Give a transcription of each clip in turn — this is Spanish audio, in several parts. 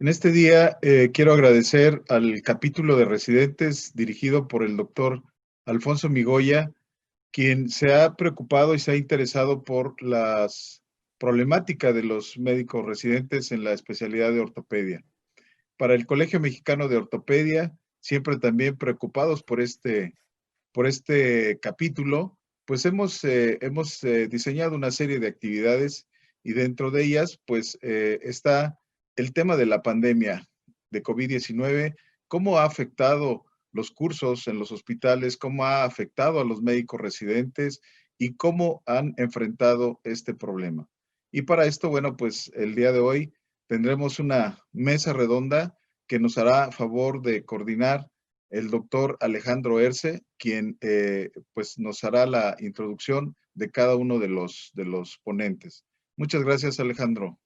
En este día quiero agradecer al capítulo de residentes dirigido por el doctor Alfonso Migoya, quien se ha preocupado y se ha interesado por las problemáticas de los médicos residentes en la especialidad de ortopedia. Para el Colegio Mexicano de Ortopedia, siempre también preocupados por este capítulo, pues hemos diseñado una serie de actividades y dentro de ellas, pues está el tema de la pandemia de COVID-19, cómo ha afectado los cursos en los hospitales, cómo ha afectado a los médicos residentes y cómo han enfrentado este problema. Y para esto, bueno, pues el día de hoy tendremos una mesa redonda que nos hará favor de coordinar el doctor Alejandro Erce, quien pues nos hará la introducción de cada uno de los ponentes. Muchas gracias, Alejandro.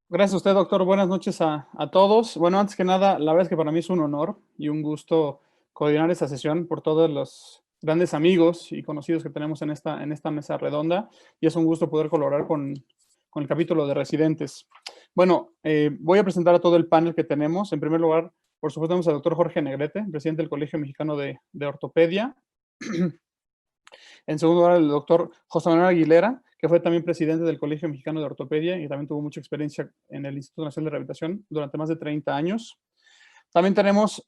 Gracias a usted, doctor. Buenas noches a todos. Bueno, antes que nada, la verdad es que para mí es un honor y un gusto coordinar esta sesión por todos los grandes amigos y conocidos que tenemos en esta mesa redonda, y es un gusto poder colaborar con el capítulo de residentes. Bueno, voy a presentar a todo el panel que tenemos. En primer lugar, por supuesto, tenemos al doctor Jorge Negrete, presidente del Colegio Mexicano de Ortopedia. En segundo lugar, el doctor José Manuel Aguilera, que fue también presidente del Colegio Mexicano de Ortopedia y también tuvo mucha experiencia en el Instituto Nacional de Rehabilitación durante más de 30 años. También tenemos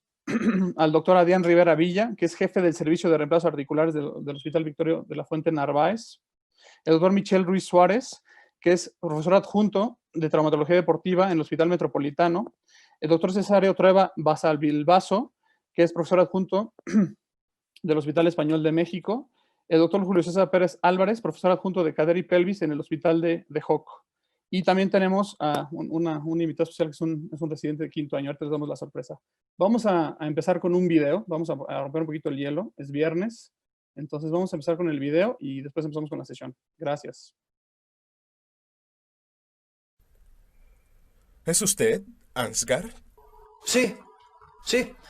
al doctor Adrián Rivera Villa, que es jefe del Servicio de Reemplazos Articulares del Hospital Victorio de la Fuente Narváez. El doctor Michel Ruiz Suárez, que es profesor adjunto de Traumatología Deportiva en el Hospital Metropolitano. El doctor Cesario Trueba Basalvilbaso, que es profesor adjunto del Hospital Español de México. El doctor Julio César Pérez Álvarez, profesor adjunto de Cadera y Pelvis en el Hospital de Joco. Y también tenemos a un invitado especial que es un residente de quinto año. Ahorita les damos la sorpresa. Vamos a empezar con un video. Vamos a romper un poquito el hielo. Es viernes. Entonces vamos a empezar con el video y después empezamos con la sesión. Gracias. ¿Es usted Ansgar? Sí.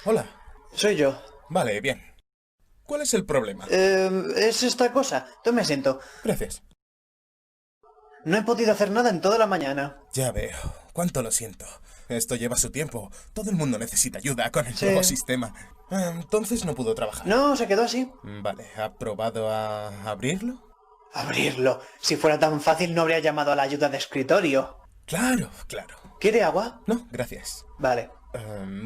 Hola. Soy yo. Vale, bien. ¿Cuál es el problema? Es esta cosa. Tome asiento. Gracias. No he podido hacer nada en toda la mañana. Ya veo. Cuánto lo siento. Esto lleva su tiempo. Todo el mundo necesita ayuda con el Sí. nuevo sistema. Entonces no pudo trabajar. No, se quedó así. Vale, ¿ha probado a abrirlo? Abrirlo. Si fuera tan fácil no habría llamado a la ayuda de escritorio. Claro. ¿Quiere agua? No, gracias. Vale.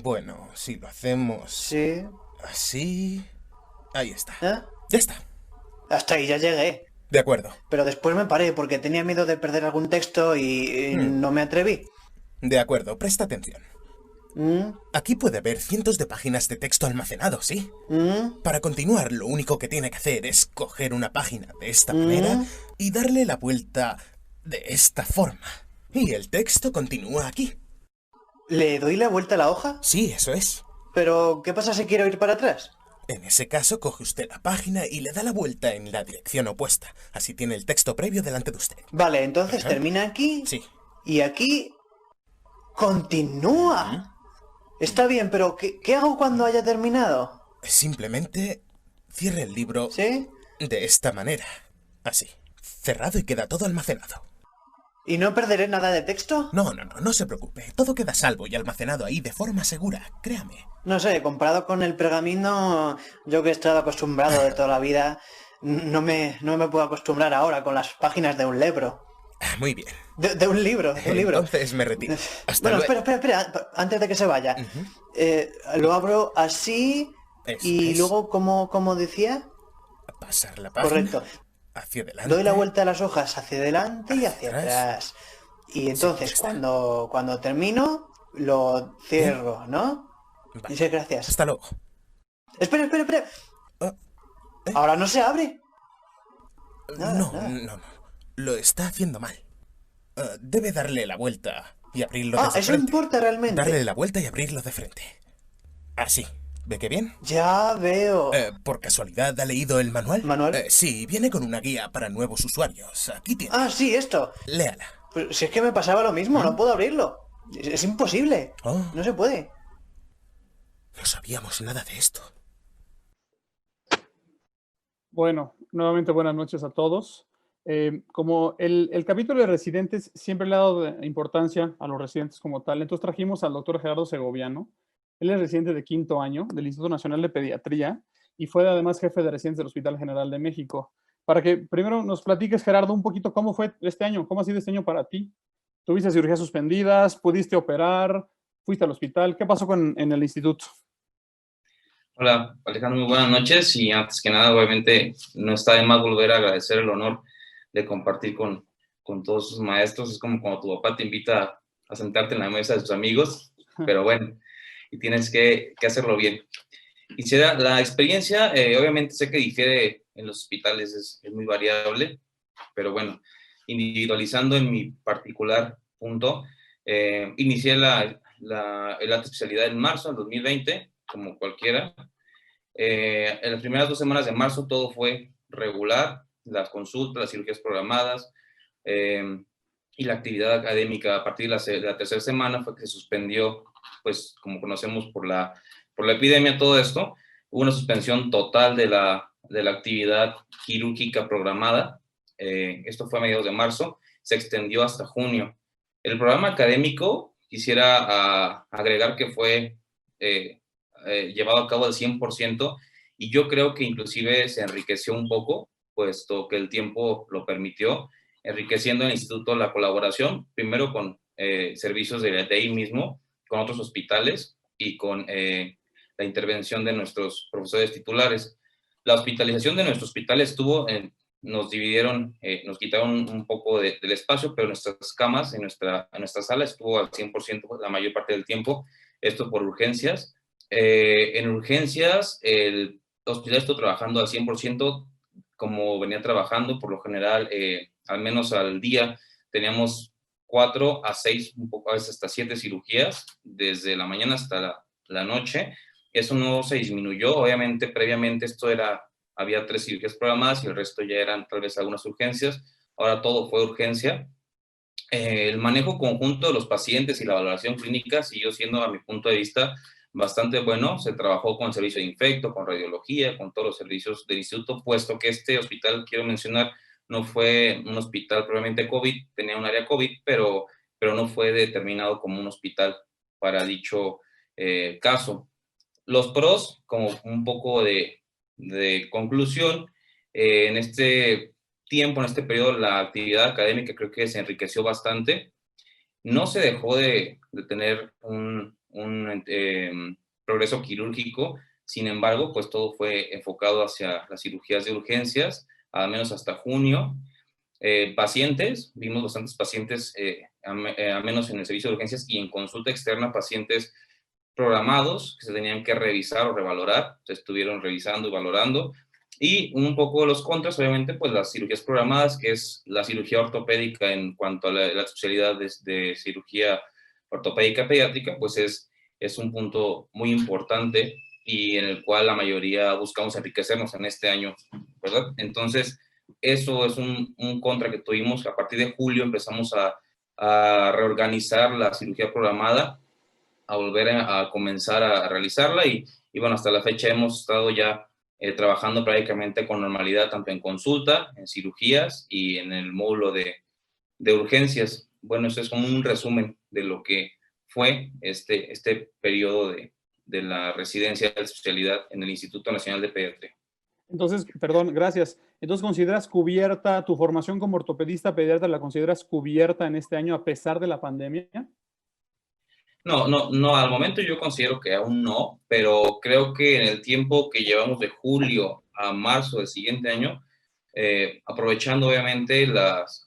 Bueno, si lo hacemos... Sí. Así... Ahí está. ¿Eh? Ya está. Hasta ahí ya llegué. De acuerdo. Pero después me paré porque tenía miedo de perder algún texto y no me atreví. De acuerdo, presta atención. Aquí puede haber cientos de páginas de texto almacenado, ¿sí? Para continuar, lo único que tiene que hacer es coger una página de esta manera y darle la vuelta de esta forma. Y el texto continúa aquí. ¿Le doy la vuelta a la hoja? Sí, eso es. Pero, ¿qué pasa si quiero ir para atrás? En ese caso, coge usted la página y le da la vuelta en la dirección opuesta. Así tiene el texto previo delante de usted. Vale, entonces termina aquí. Sí. Y aquí... ¡Continúa! Está bien, pero ¿qué hago cuando haya terminado? Simplemente cierre el libro ¿Sí? de esta manera. Así. Cerrado y queda todo almacenado. ¿Y no perderé nada de texto? No se preocupe. Todo queda a salvo y almacenado ahí de forma segura, créame. No sé, comparado con el pergamino, yo que he estado acostumbrado de toda la vida, no me puedo acostumbrar ahora con las páginas de un libro. Muy bien. De un libro, de un libro. Entonces me retiro. Hasta Bueno, luego. espera, antes de que se vaya. Lo abro así Eso y es. luego, como decía... Pasar la página. Correcto. Hacia adelante. Doy la vuelta a las hojas hacia adelante y hacia atrás. Y entonces, Sí, ya está. cuando termino, lo cierro, ¿no? Vale. Sí, gracias. Hasta luego. Espera. Ahora no se abre. Nada. No. Lo está haciendo mal. Debe darle la vuelta y abrirlo desde Eso frente. importa realmente. Darle la vuelta y abrirlo de frente. Así. ¿Ve qué bien? Ya veo. ¿Por casualidad ha leído el manual? ¿Manual? Sí, viene con una guía para nuevos usuarios. Aquí tiene. Sí, esto. Léala. Pues si es que me pasaba lo mismo, no puedo abrirlo. Es imposible. Oh. No se puede. No sabíamos nada de esto. Bueno, nuevamente buenas noches a todos. Como el capítulo de residentes siempre le ha dado importancia a los residentes como tal, entonces trajimos al doctor Gerardo Segoviano. Él es residente de 5º año del Instituto Nacional de Pediatría y fue además jefe de residentes del Hospital General de México. Para que primero nos platiques, Gerardo, un poquito cómo fue este año, cómo ha sido este año para ti. ¿Tuviste cirugías suspendidas? ¿Pudiste operar? ¿Fuiste al hospital? ¿Qué pasó en el instituto? Hola, Alejandro, muy buenas noches. Y antes que nada, obviamente, no está de más volver a agradecer el honor de compartir con todos sus maestros. Es como cuando tu papá te invita a sentarte en la mesa de sus amigos, pero bueno, y tienes que hacerlo bien. Quisiera, la experiencia, obviamente sé que difiere en los hospitales, es muy variable, pero bueno, individualizando en mi particular punto, inicié la alta especialidad en marzo del 2020, como cualquiera. En las primeras 2 semanas de marzo todo fue regular, las consultas, las cirugías programadas y la actividad académica. A partir de la 3ª semana fue que se suspendió, pues como conocemos por la epidemia, todo esto. Hubo una suspensión total de la actividad quirúrgica programada. Esto fue a mediados de marzo, se extendió hasta junio. El programa académico, quisiera agregar que fue llevado a cabo al 100%, y yo creo que inclusive se enriqueció un poco, puesto que el tiempo lo permitió, enriqueciendo en el instituto la colaboración, primero con servicios de ahí mismo, con otros hospitales y con la intervención de nuestros profesores titulares. La hospitalización de nuestro hospital estuvo nos dividieron, nos quitaron un poco del espacio, pero nuestras camas en nuestra sala estuvo al 100% la mayor parte del tiempo, esto por urgencias. En urgencias, el hospital estuvo trabajando al 100% como venía trabajando, por lo general, al menos al día, teníamos 4 a 6, un poco, a veces hasta 7 cirugías, desde la mañana hasta la noche. Eso no se disminuyó, obviamente, previamente había 3 cirugías programadas y el resto ya eran tal vez algunas urgencias. Ahora todo fue urgencia. El manejo conjunto de los pacientes y la valoración clínica siguió siendo, a mi punto de vista, bastante bueno. Se trabajó con el servicio de infecto, con radiología, con todos los servicios del instituto, puesto que este hospital, quiero mencionar, no fue un hospital probablemente COVID, tenía un área COVID, pero no fue determinado como un hospital para dicho caso. Los pros, como un poco de conclusión, en este tiempo, en este periodo, la actividad académica creo que se enriqueció bastante. No se dejó de tener un progreso quirúrgico, sin embargo, pues todo fue enfocado hacia las cirugías de urgencias, al menos hasta junio. Pacientes, vimos bastantes pacientes, al menos en el servicio de urgencias y en consulta externa, pacientes programados que se tenían que revisar o revalorar, se estuvieron revisando y valorando. Y un poco los contras, obviamente, pues las cirugías programadas, que es la cirugía ortopédica en cuanto a la especialidad de cirugía ortopédica pediátrica, pues es un punto muy importante y en el cual la mayoría buscamos enriquecernos en este año, ¿verdad? Entonces, eso es un contra que tuvimos. A partir de julio empezamos a reorganizar la cirugía programada, a volver a comenzar a realizarla y bueno, hasta la fecha hemos estado ya trabajando prácticamente con normalidad, tanto en consulta, en cirugías y en el módulo de urgencias. Bueno, eso es como un resumen de lo que fue este periodo de la residencia de especialidad en el Instituto Nacional de Pediatría. Entonces, perdón, gracias. Entonces, ¿consideras cubierta tu formación como ortopedista pediatra, la consideras cubierta en este año a pesar de la pandemia? No, al momento yo considero que aún no, pero creo que en el tiempo que llevamos de julio a marzo del siguiente año, aprovechando obviamente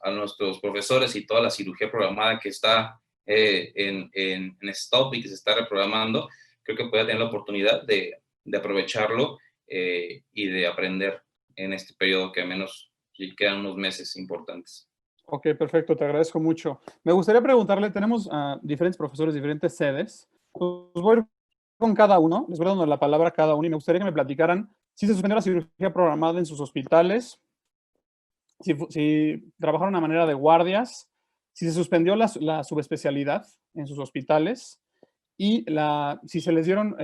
a nuestros profesores y toda la cirugía programada que está en stop y que se está reprogramando, creo que pueda tener la oportunidad de aprovecharlo y de aprender en este periodo que al menos quedan unos meses importantes. Ok, perfecto, te agradezco mucho. Me gustaría preguntarle, tenemos a diferentes profesores, diferentes sedes. Pues voy a ir con cada uno, les voy dando la palabra a cada uno y me gustaría que me platicaran si se suspendió la cirugía programada en sus hospitales, si trabajaron a manera de guardias, si se suspendió la subespecialidad en sus hospitales y si se les dieron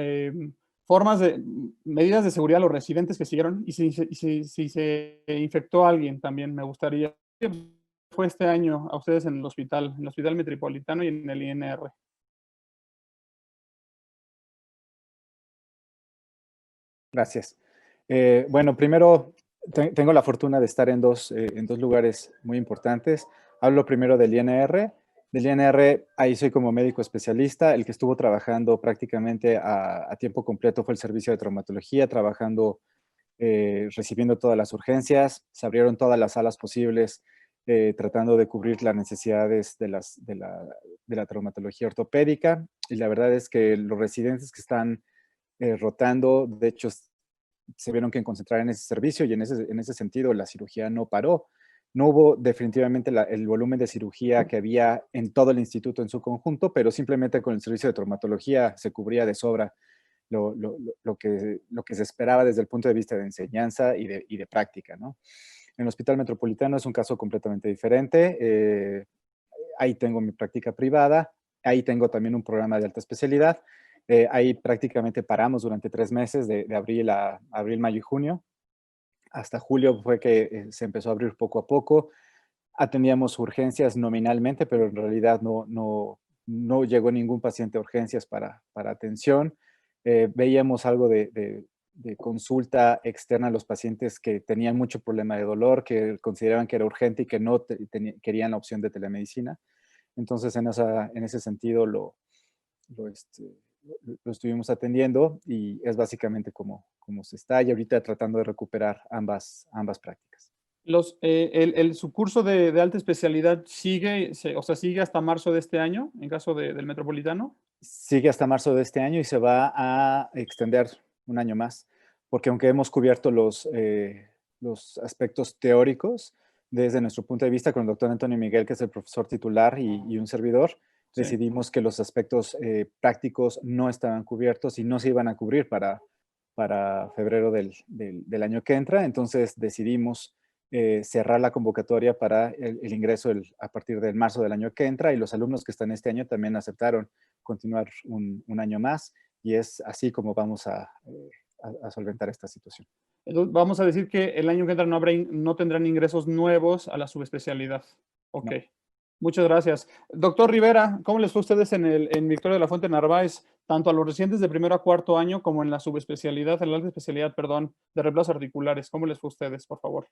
medidas de seguridad a los residentes que siguieron y si se infectó a alguien también. Me gustaría fue este año a ustedes en el Hospital Metropolitano y en el INR? Gracias. Bueno, primero, tengo la fortuna de estar en dos lugares muy importantes. Hablo primero del INR. Del INR, ahí soy como médico especialista. El que estuvo trabajando prácticamente a tiempo completo fue el servicio de traumatología, trabajando, recibiendo todas las urgencias. Se abrieron todas las salas posibles, tratando de cubrir las necesidades de la traumatología ortopédica. Y la verdad es que los residentes que están rotando, de hecho, se vieron que concentrar en ese servicio y en ese sentido la cirugía no paró. No hubo definitivamente el volumen de cirugía que había en todo el instituto en su conjunto, pero simplemente con el servicio de traumatología se cubría de sobra lo que se esperaba desde el punto de vista de enseñanza y de práctica, ¿no? En el Hospital Metropolitano es un caso completamente diferente. Ahí tengo mi práctica privada, ahí tengo también un programa de alta especialidad. Ahí prácticamente paramos durante 3 meses, de abril, mayo y junio. Hasta julio fue que se empezó a abrir poco a poco. Atendíamos urgencias nominalmente, pero en realidad no llegó ningún paciente a urgencias para atención. Veíamos algo de consulta externa a los pacientes que tenían mucho problema de dolor, que consideraban que era urgente y que no querían la opción de telemedicina. Entonces, en ese sentido, lo estuvimos atendiendo y es básicamente como se está y ahorita tratando de recuperar ambas prácticas. ¿Su curso de alta especialidad sigue hasta marzo de este año, en caso del Metropolitano? Sigue hasta marzo de este año y se va a extender un año más, porque aunque hemos cubierto los aspectos teóricos, desde nuestro punto de vista, con el doctor Antonio Miguel, que es el profesor titular y un servidor, decidimos que los aspectos prácticos no estaban cubiertos y no se iban a cubrir para febrero del año que entra. Entonces decidimos cerrar la convocatoria para el ingreso a partir del marzo del año que entra, y los alumnos que están este año también aceptaron continuar un año más, y es así como vamos a solventar esta situación. Entonces, vamos a decir que el año que entra no tendrán ingresos nuevos a la subespecialidad. Ok. No. Muchas gracias. Doctor Rivera, ¿cómo les fue a ustedes en Victoria de la Fuente Narváez, tanto a los residentes de primero a cuarto año como en la subespecialidad, en la alta especialidad, perdón, de reemplazos articulares? ¿Cómo les fue a ustedes, por favor?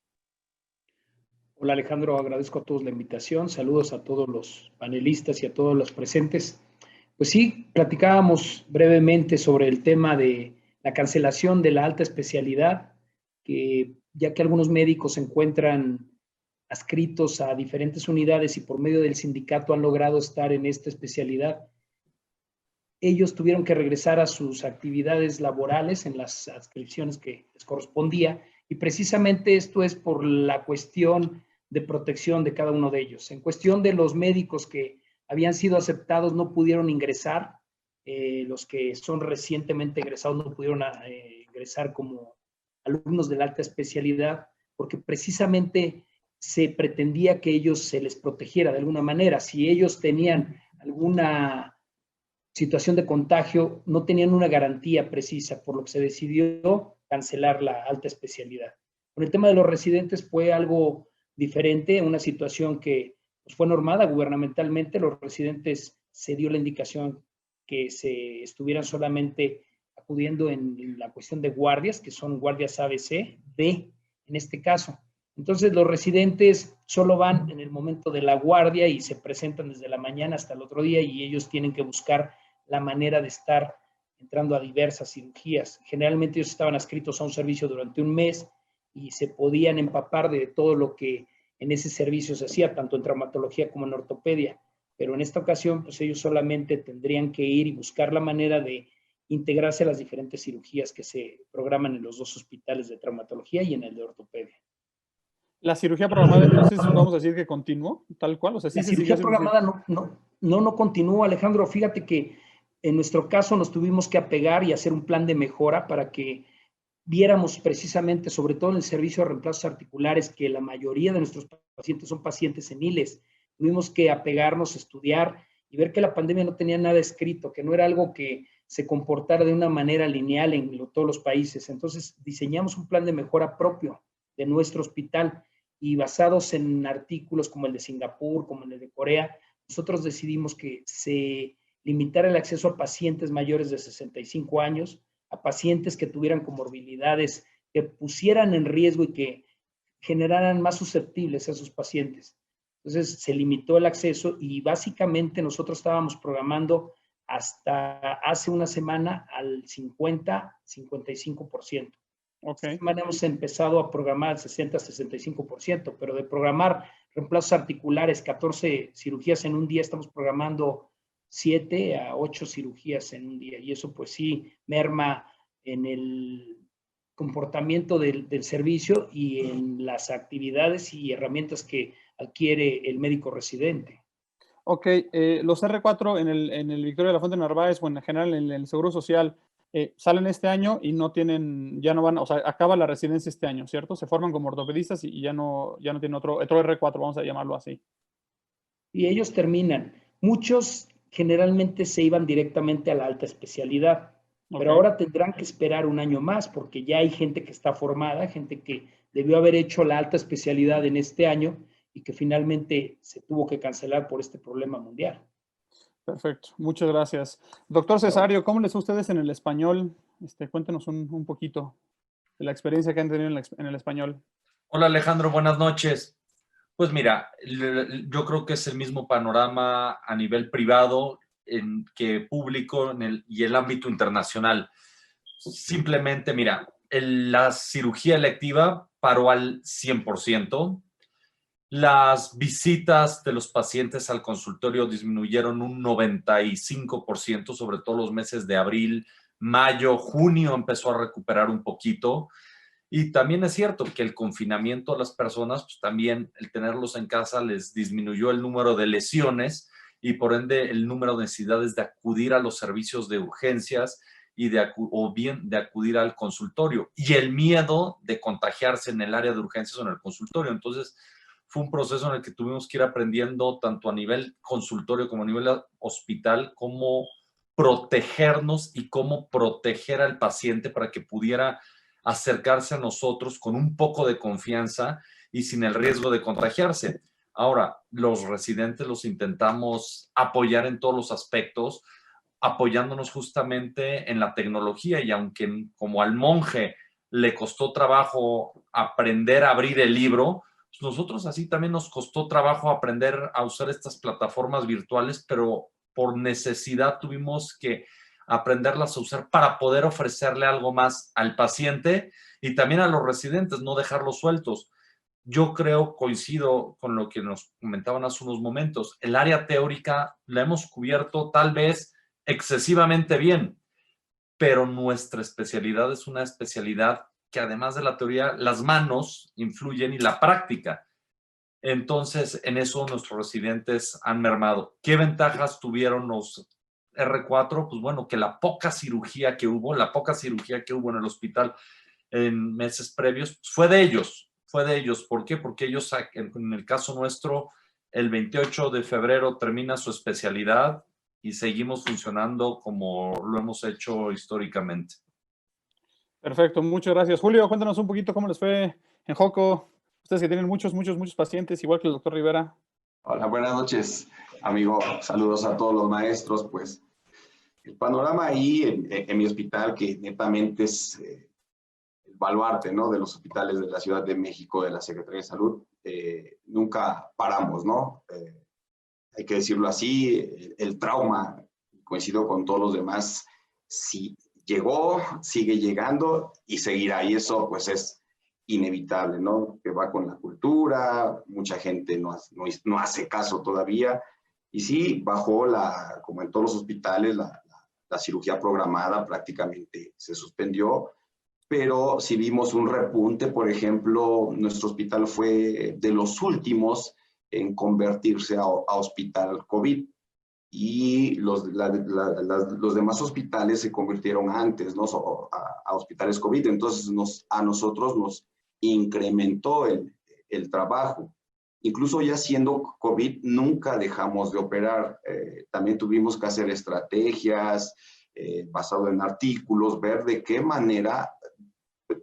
Hola Alejandro, agradezco a todos la invitación. Saludos a todos los panelistas y a todos los presentes. Pues sí, platicábamos brevemente sobre el tema de la cancelación de la alta especialidad, que ya que algunos médicos se encuentran adscritos a diferentes unidades y por medio del sindicato han logrado estar en esta especialidad, ellos tuvieron que regresar a sus actividades laborales en las adscripciones que les correspondía, y precisamente esto es por la cuestión de protección de cada uno de ellos. En cuestión de los médicos que habían sido aceptados no pudieron ingresar, los que son recientemente egresados no pudieron ingresar como alumnos de la alta especialidad, porque precisamente se pretendía que ellos se les protegiera de alguna manera. Si ellos tenían alguna situación de contagio, no tenían una garantía precisa, por lo que se decidió cancelar la alta especialidad. Con el tema de los residentes fue algo diferente, una situación que pues, fue normada gubernamentalmente. Los residentes se dio la indicación que se estuvieran solamente acudiendo en la cuestión de guardias, que son guardias ABC, B en este caso. Entonces los residentes solo van en el momento de la guardia y se presentan desde la mañana hasta el otro día, y ellos tienen que buscar la manera de estar entrando a diversas cirugías. Generalmente ellos estaban adscritos a un servicio durante un mes y se podían empapar de todo lo que en ese servicio se hacía, tanto en traumatología como en ortopedia. Pero en esta ocasión, pues ellos solamente tendrían que ir y buscar la manera de integrarse a las diferentes cirugías que se programan en los dos hospitales de traumatología y en el de ortopedia. ¿La cirugía programada, entonces, podemos decir que continuó tal cual? O sea, ¿sí la cirugía programada no continúa, Alejandro. Fíjate que en nuestro caso nos tuvimos que apegar y hacer un plan de mejora para que viéramos precisamente, sobre todo en el servicio de reemplazos articulares, que la mayoría de nuestros pacientes son pacientes seniles. Tuvimos que apegarnos, estudiar y ver que la pandemia no tenía nada escrito, que no era algo que se comportara de una manera lineal en todos los países. Entonces diseñamos un plan de mejora propio de nuestro hospital, y basados en artículos como el de Singapur, como el de Corea, nosotros decidimos que se limitara el acceso a pacientes mayores de 65 años, a pacientes que tuvieran comorbilidades que pusieran en riesgo y que generaran más susceptibles a esos pacientes. Entonces se limitó el acceso y básicamente nosotros estábamos programando hasta hace una semana al 50-55%. Okay. Esta semana hemos empezado a programar al 60-65%, pero de programar reemplazos articulares, 14 cirugías en un día, estamos programando 7 a 8 cirugías en un día. Y eso pues sí merma en el comportamiento del servicio y en las actividades y herramientas que adquiere el médico residente. Ok, los R4 en el Victoria de la Fuente Narváez o en general en el Seguro Social salen este año y no tienen, ya no van, o sea, acaba la residencia este año, ¿cierto? Se forman como ortopedistas y ya no tienen otro R4, vamos a llamarlo así. Y ellos terminan. Muchos generalmente se iban directamente a la alta especialidad, pero ahora tendrán que esperar un año más porque ya hay gente que está formada, gente que debió haber hecho la alta especialidad en este año y que finalmente se tuvo que cancelar por este problema mundial. Perfecto, muchas gracias. Doctor Cesario, ¿cómo les fue a ustedes en el español? Cuéntenos un poquito de la experiencia que han tenido en el español. Hola Alejandro, buenas noches. Pues mira, yo creo que es el mismo panorama a nivel privado que público y el ámbito internacional. Simplemente, mira, la cirugía electiva paró al 100%. Las visitas de los pacientes al consultorio disminuyeron un 95%, sobre todo los meses de abril, mayo, junio empezó a recuperar un poquito. Y también es cierto que el confinamiento a las personas, pues también el tenerlos en casa les disminuyó el número de lesiones y por ende el número de necesidades de acudir a los servicios de urgencias o bien de acudir al consultorio. Y el miedo de contagiarse en el área de urgencias o en el consultorio. Entonces, fue un proceso en el que tuvimos que ir aprendiendo tanto a nivel consultorio como a nivel hospital cómo protegernos y cómo proteger al paciente para que pudiera acercarse a nosotros con un poco de confianza y sin el riesgo de contagiarse. Ahora, los residentes los intentamos apoyar en todos los aspectos, apoyándonos justamente en la tecnología y aunque como al monje le costó trabajo aprender a abrir el libro, nosotros así también nos costó trabajo aprender a usar estas plataformas virtuales, pero por necesidad tuvimos que aprenderlas a usar para poder ofrecerle algo más al paciente y también a los residentes, no dejarlos sueltos. Yo creo, coincido con lo que nos comentaban hace unos momentos, el área teórica la hemos cubierto tal vez excesivamente bien, pero nuestra especialidad es una especialidad que además de la teoría, las manos influyen y la práctica. Entonces, en eso nuestros residentes han mermado. ¿Qué ventajas tuvieron los R4? Pues bueno, que la poca cirugía que hubo en el hospital en meses previos, pues fue de ellos. ¿Por qué? Porque ellos, en el caso nuestro, el 28 de febrero termina su especialidad y seguimos funcionando como lo hemos hecho históricamente. Perfecto, muchas gracias. Julio, cuéntanos un poquito cómo les fue en Joco. Ustedes que tienen muchos pacientes, igual que el doctor Rivera. Hola, buenas noches, amigo. Saludos a todos los maestros. Pues el panorama ahí en mi hospital, que netamente es el baluarte, ¿no?, de los hospitales de la Ciudad de México, de la Secretaría de Salud, nunca paramos, ¿no? Hay que decirlo así, el trauma, coincido con todos los demás, sí llegó, sigue llegando y seguirá. Y eso pues es inevitable, ¿no? Que va con la cultura, mucha gente no hace caso todavía. Y sí, bajó como en todos los hospitales, la cirugía programada prácticamente se suspendió, pero sí vimos un repunte. Por ejemplo, nuestro hospital fue de los últimos en convertirse a hospital COVID. Y los demás hospitales se convirtieron antes, ¿no?, a hospitales COVID. Entonces a nosotros nos incrementó el trabajo. Incluso ya siendo COVID, nunca dejamos de operar. También tuvimos que hacer estrategias basado en artículos, ver de qué manera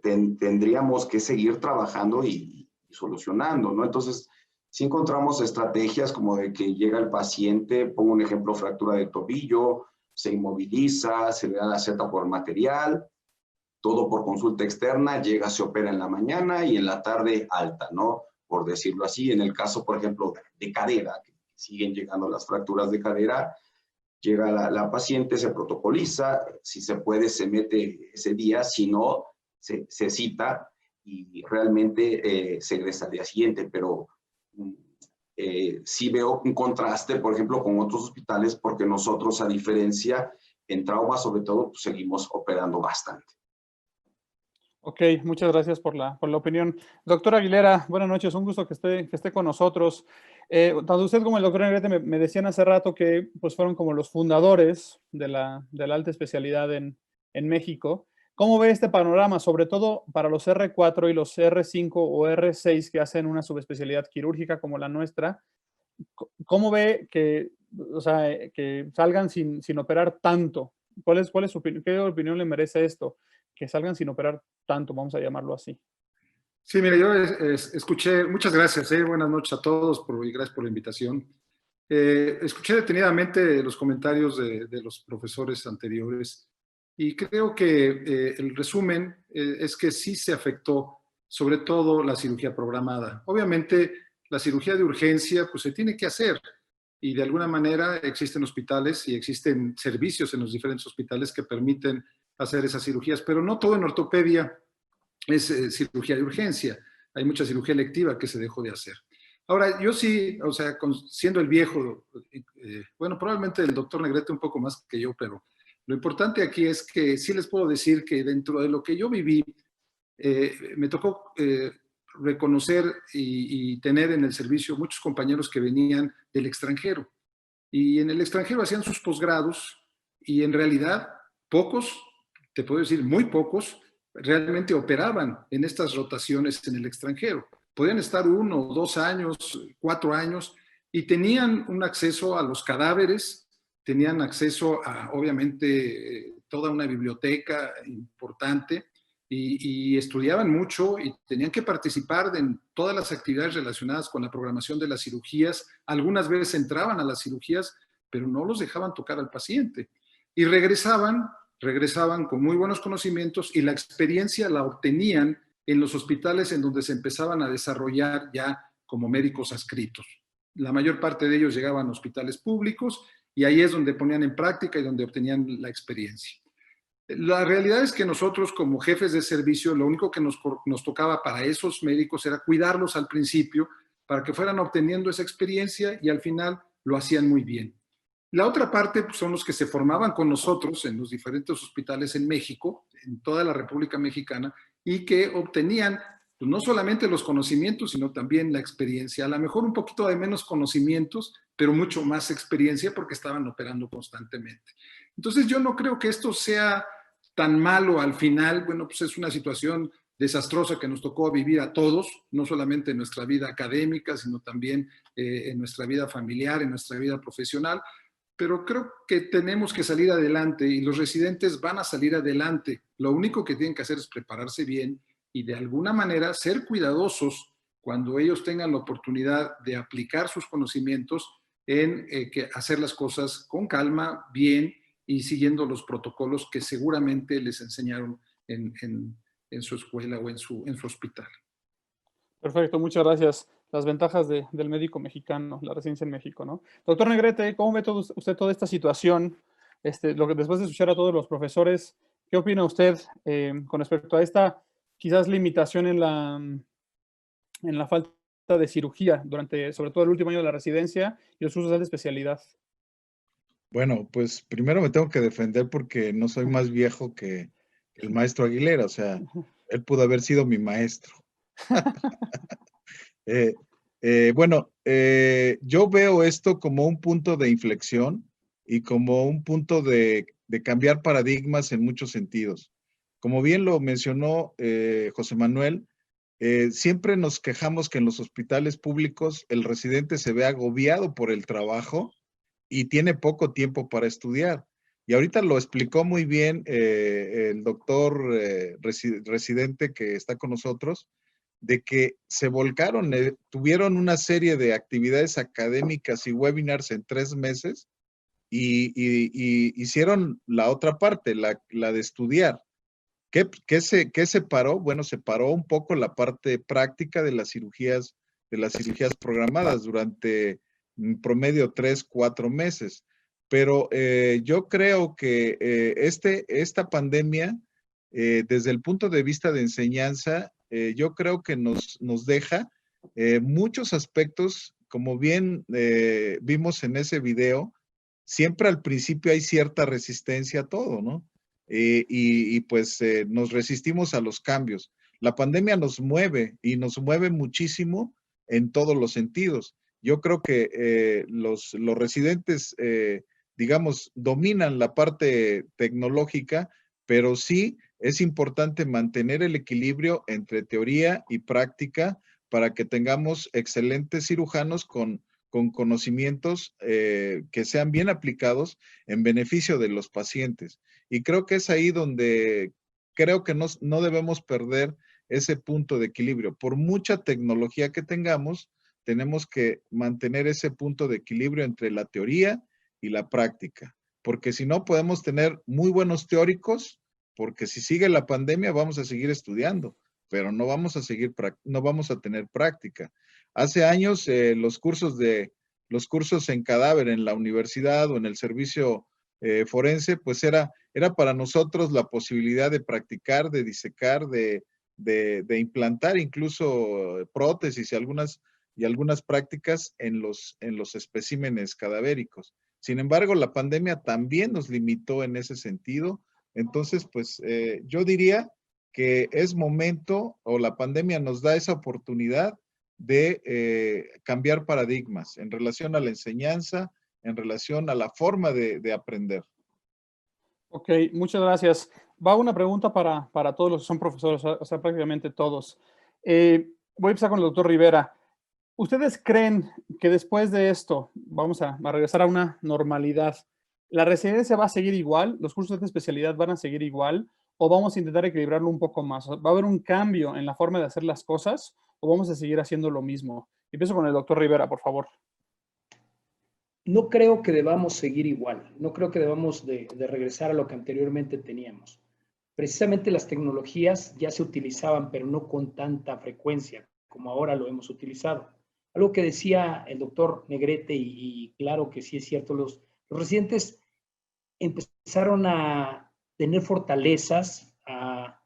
tendríamos que seguir trabajando y solucionando, ¿no? Entonces, sí encontramos estrategias como de que llega el paciente, pongo un ejemplo, fractura de tobillo, se inmoviliza, se le da la seta por material, todo por consulta externa, llega, se opera en la mañana y en la tarde alta, ¿no? Por decirlo así. En el caso, por ejemplo, de cadera, que siguen llegando las fracturas de cadera, llega la paciente, se protocoliza, si se puede se mete ese día, si no, se cita y realmente se egresa al día siguiente, pero sí veo un contraste, por ejemplo, con otros hospitales, porque nosotros, a diferencia, en trauma sobre todo, pues, seguimos operando bastante. Ok, muchas gracias por la opinión. Doctor Aguilera, buenas noches, un gusto que esté con nosotros. Tanto usted como el doctor Negrete me decían hace rato que pues, fueron como los fundadores de la alta especialidad en México. ¿Cómo ve este panorama, sobre todo para los R4 y los R5 o R6 que hacen una subespecialidad quirúrgica como la nuestra? ¿Cómo ve que, o sea, que salgan sin operar tanto? ¿Cuál es su opinión? ¿Qué opinión le merece esto? Que salgan sin operar tanto, vamos a llamarlo así. Sí, mire, yo escuché, muchas gracias, buenas noches a todos y gracias por la invitación. Escuché detenidamente los comentarios de los profesores anteriores y creo que el resumen es que sí se afectó sobre todo la cirugía programada. Obviamente la cirugía de urgencia pues se tiene que hacer y de alguna manera existen hospitales y existen servicios en los diferentes hospitales que permiten hacer esas cirugías, pero no todo en ortopedia es cirugía de urgencia. Hay mucha cirugía electiva que se dejó de hacer. Ahora, yo sí, o sea, siendo el viejo, bueno, probablemente el doctor Negrete un poco más que yo, pero lo importante aquí es que sí les puedo decir que dentro de lo que yo viví, me tocó reconocer y tener en el servicio muchos compañeros que venían del extranjero. Y en el extranjero hacían sus posgrados y en realidad pocos, te puedo decir muy pocos, realmente operaban en estas rotaciones en el extranjero. Podían estar 1 o 2 años, 4 años y tenían un acceso a los cadáveres, tenían acceso a, obviamente, toda una biblioteca importante y estudiaban mucho y tenían que participar en todas las actividades relacionadas con la programación de las cirugías. Algunas veces entraban a las cirugías, pero no los dejaban tocar al paciente. Y regresaban con muy buenos conocimientos y la experiencia la obtenían en los hospitales en donde se empezaban a desarrollar ya como médicos adscritos. La mayor parte de ellos llegaban a hospitales públicos y ahí es donde ponían en práctica y donde obtenían la experiencia. La realidad es que nosotros como jefes de servicio, lo único que nos tocaba para esos médicos era cuidarlos al principio para que fueran obteniendo esa experiencia y al final lo hacían muy bien. La otra parte pues, son los que se formaban con nosotros en los diferentes hospitales en México, en toda la República Mexicana, y que obtenían pues, no solamente los conocimientos, sino también la experiencia. A lo mejor un poquito de menos conocimientos, pero mucho más experiencia porque estaban operando constantemente. Entonces yo no creo que esto sea tan malo al final. Bueno, pues es una situación desastrosa que nos tocó vivir a todos, no solamente en nuestra vida académica, sino también en nuestra vida familiar, en nuestra vida profesional. Pero creo que tenemos que salir adelante y los residentes van a salir adelante. Lo único que tienen que hacer es prepararse bien y de alguna manera ser cuidadosos cuando ellos tengan la oportunidad de aplicar sus conocimientos en hacer las cosas con calma, bien y siguiendo los protocolos que seguramente les enseñaron en su escuela o en su hospital. Perfecto, muchas gracias. Las ventajas del médico mexicano, la residencia en México, ¿no? Doctor Negrete, ¿cómo ve usted toda esta situación? Después de escuchar a todos los profesores, ¿qué opina usted con respecto a esta quizás limitación en la falta de cirugía durante, sobre todo el último año de la residencia y los usos de alta especialidad? Bueno, pues primero me tengo que defender porque no soy más viejo que el maestro Aguilera, o sea, él pudo haber sido mi maestro. Bueno, yo veo esto como un punto de inflexión y como un punto de cambiar paradigmas en muchos sentidos. Como bien lo mencionó José Manuel, siempre nos quejamos que en los hospitales públicos el residente se ve agobiado por el trabajo y tiene poco tiempo para estudiar. Y ahorita lo explicó muy bien el doctor residente que está con nosotros, de que se volcaron, tuvieron una serie de actividades académicas y webinars en 3 meses y hicieron la otra parte, la de estudiar. ¿Qué se paró? Bueno, se paró un poco la parte práctica de las cirugías programadas durante promedio 3, 4 meses. Pero yo creo que esta pandemia, desde el punto de vista de enseñanza, yo creo que nos deja muchos aspectos, como bien vimos en ese video. Siempre al principio hay cierta resistencia a todo, ¿no? Pues nos resistimos a los cambios. La pandemia nos mueve y nos mueve muchísimo en todos los sentidos. Yo creo que los residentes, digamos, dominan la parte tecnológica, pero sí es importante mantener el equilibrio entre teoría y práctica para que tengamos excelentes cirujanos con conocimientos que sean bien aplicados en beneficio de los pacientes. Y creo que es ahí donde creo que no debemos perder ese punto de equilibrio. Por mucha tecnología que tengamos, tenemos que mantener ese punto de equilibrio entre la teoría y la práctica, porque si no podemos tener muy buenos teóricos, porque si sigue la pandemia vamos a seguir estudiando, pero no vamos a tener práctica. Hace años los cursos en cadáver en la universidad o en el servicio forense, pues era para nosotros la posibilidad de practicar, de disecar, de implantar incluso prótesis y algunas prácticas en los especímenes cadavéricos. Sin embargo, la pandemia también nos limitó en ese sentido. Entonces, pues yo diría que es momento, o la pandemia nos da esa oportunidad de cambiar paradigmas en relación a la enseñanza, en relación a la forma de aprender. Ok, muchas gracias. Va una pregunta para todos los que son profesores, o sea, prácticamente todos. Voy a empezar con el doctor Rivera. ¿Ustedes creen que después de esto vamos a regresar a una normalidad? ¿La residencia va a seguir igual? ¿Los cursos de especialidad van a seguir igual? ¿O vamos a intentar equilibrarlo un poco más? ¿Va a haber un cambio en la forma de hacer las cosas o vamos a seguir haciendo lo mismo? Empiezo con el doctor Rivera, por favor. No creo que debamos seguir igual. No creo que debamos de regresar a lo que anteriormente teníamos. Precisamente las tecnologías ya se utilizaban, pero no con tanta frecuencia como ahora lo hemos utilizado. Algo que decía el doctor Negrete, y claro que sí es cierto, los residentes empezaron a tener fortalezas, a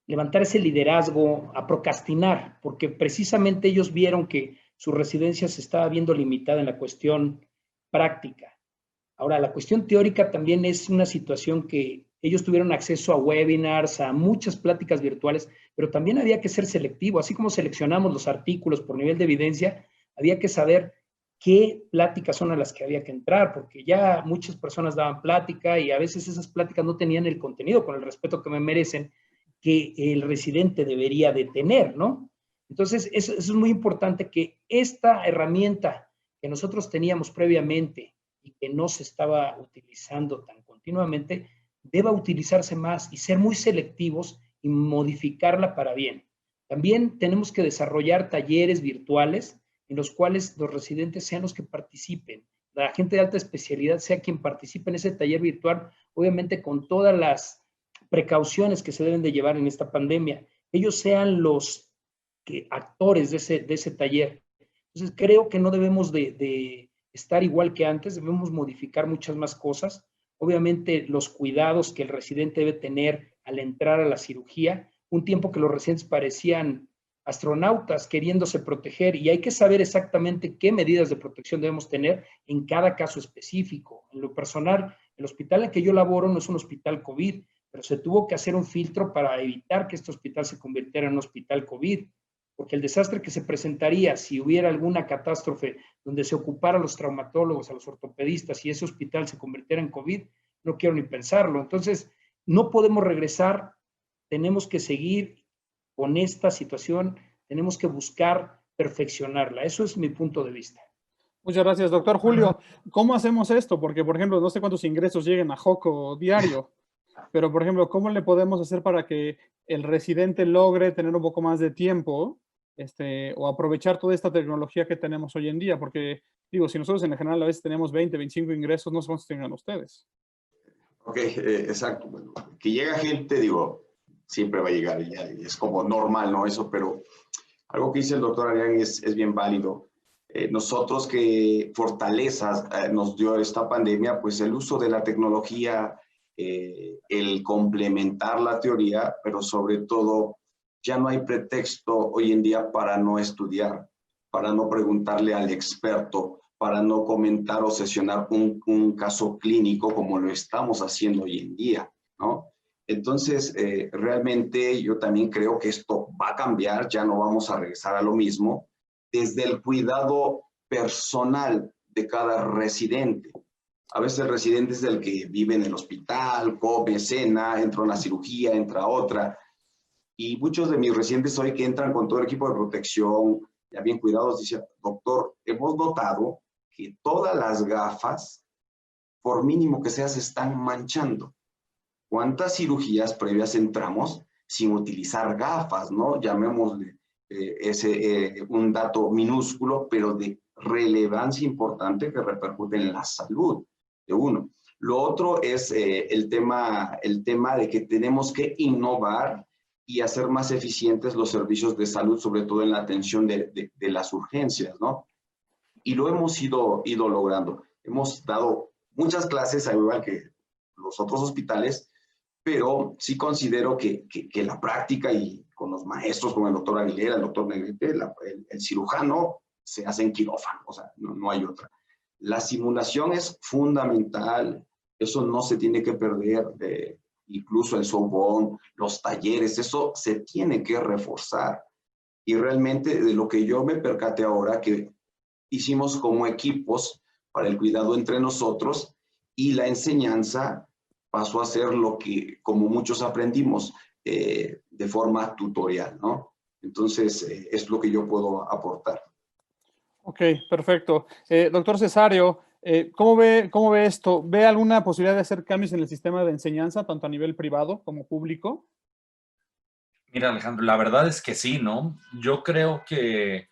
levantar ese liderazgo, a procrastinar, porque precisamente ellos vieron que su residencia se estaba viendo limitada en la cuestión práctica. Ahora, la cuestión teórica también es una situación que ellos tuvieron acceso a webinars, a muchas pláticas virtuales, pero también había que ser selectivo. Así como seleccionamos los artículos por nivel de evidencia, había que saber qué pláticas son a las que había que entrar, porque ya muchas personas daban plática y a veces esas pláticas no tenían el contenido, con el respeto que me merecen, que el residente debería de tener, ¿no? Entonces, eso es muy importante, que esta herramienta que nosotros teníamos previamente y que no se estaba utilizando tan continuamente, deba utilizarse más y ser muy selectivos y modificarla para bien. También tenemos que desarrollar talleres virtuales en los cuales los residentes sean los que participen. La gente de alta especialidad sea quien participe en ese taller virtual, obviamente con todas las precauciones que se deben de llevar en esta pandemia. Ellos sean los actores de ese taller. Entonces, creo que no debemos de estar igual que antes, debemos modificar muchas más cosas. Obviamente, los cuidados que el residente debe tener al entrar a la cirugía. Un tiempo que los residentes parecían astronautas queriéndose proteger, y hay que saber exactamente qué medidas de protección debemos tener en cada caso específico. En lo personal, el hospital en que yo laboro no es un hospital COVID, pero se tuvo que hacer un filtro para evitar que este hospital se convirtiera en un hospital COVID, porque el desastre que se presentaría si hubiera alguna catástrofe donde se ocupara a los traumatólogos, a los ortopedistas, y ese hospital se convirtiera en COVID, no quiero ni pensarlo. Entonces, no podemos regresar, tenemos que seguir con esta situación, tenemos que buscar perfeccionarla. Eso es mi punto de vista. Muchas gracias, doctor Julio. ¿Cómo hacemos esto? Porque, por ejemplo, no sé cuántos ingresos lleguen a Joco diario, pero, por ejemplo, ¿cómo le podemos hacer para que el residente logre tener un poco más de tiempo o aprovechar toda esta tecnología que tenemos hoy en día, porque digo, si nosotros en general a veces tenemos 20, 25 ingresos, no sé cuántos tengan ustedes. Ok, exacto. Bueno, que llega gente, digo, siempre va a llegar, y es como normal, ¿no? Eso, pero algo que dice el doctor Adrián es bien válido. Nosotros qué fortalezas nos dio esta pandemia, pues el uso de la tecnología, el complementar la teoría, pero sobre todo ya no hay pretexto hoy en día para no estudiar, para no preguntarle al experto, para no comentar o sesionar un caso clínico como lo estamos haciendo hoy en día, ¿no? Entonces, realmente yo también creo que esto va a cambiar, ya no vamos a regresar a lo mismo, desde el cuidado personal de cada residente. A veces el residente es el que vive en el hospital, come, cena, entra a una cirugía, entra a otra. Y muchos de mis residentes hoy que entran con todo el equipo de protección, ya bien cuidados, dicen, doctor, hemos notado que todas las gafas, por mínimo que sea, se están manchando. ¿Cuántas cirugías previas entramos sin utilizar gafas, no? Llamémosle un dato minúsculo, pero de relevancia importante que repercute en la salud de uno. Lo otro es el tema de que tenemos que innovar y hacer más eficientes los servicios de salud, sobre todo en la atención de las urgencias, ¿no? Y lo hemos ido logrando. Hemos dado muchas clases, al igual que los otros hospitales, pero sí considero que la práctica y con los maestros como el doctor Aguilera, el doctor Negrete, el cirujano se hace en quirófano, o sea, no hay otra. La simulación es fundamental, eso no se tiene que perder, incluso el softball, los talleres, eso se tiene que reforzar. Y realmente de lo que yo me percaté ahora, que hicimos como equipos para el cuidado entre nosotros y la enseñanza pasó a ser lo que, como muchos aprendimos, de forma tutorial, ¿no? Entonces, es lo que yo puedo aportar. Ok, perfecto. Doctor Cesario, ¿cómo ve esto? ¿Ve alguna posibilidad de hacer cambios en el sistema de enseñanza, tanto a nivel privado como público? Mira, Alejandro, la verdad es que sí, ¿no? Yo creo que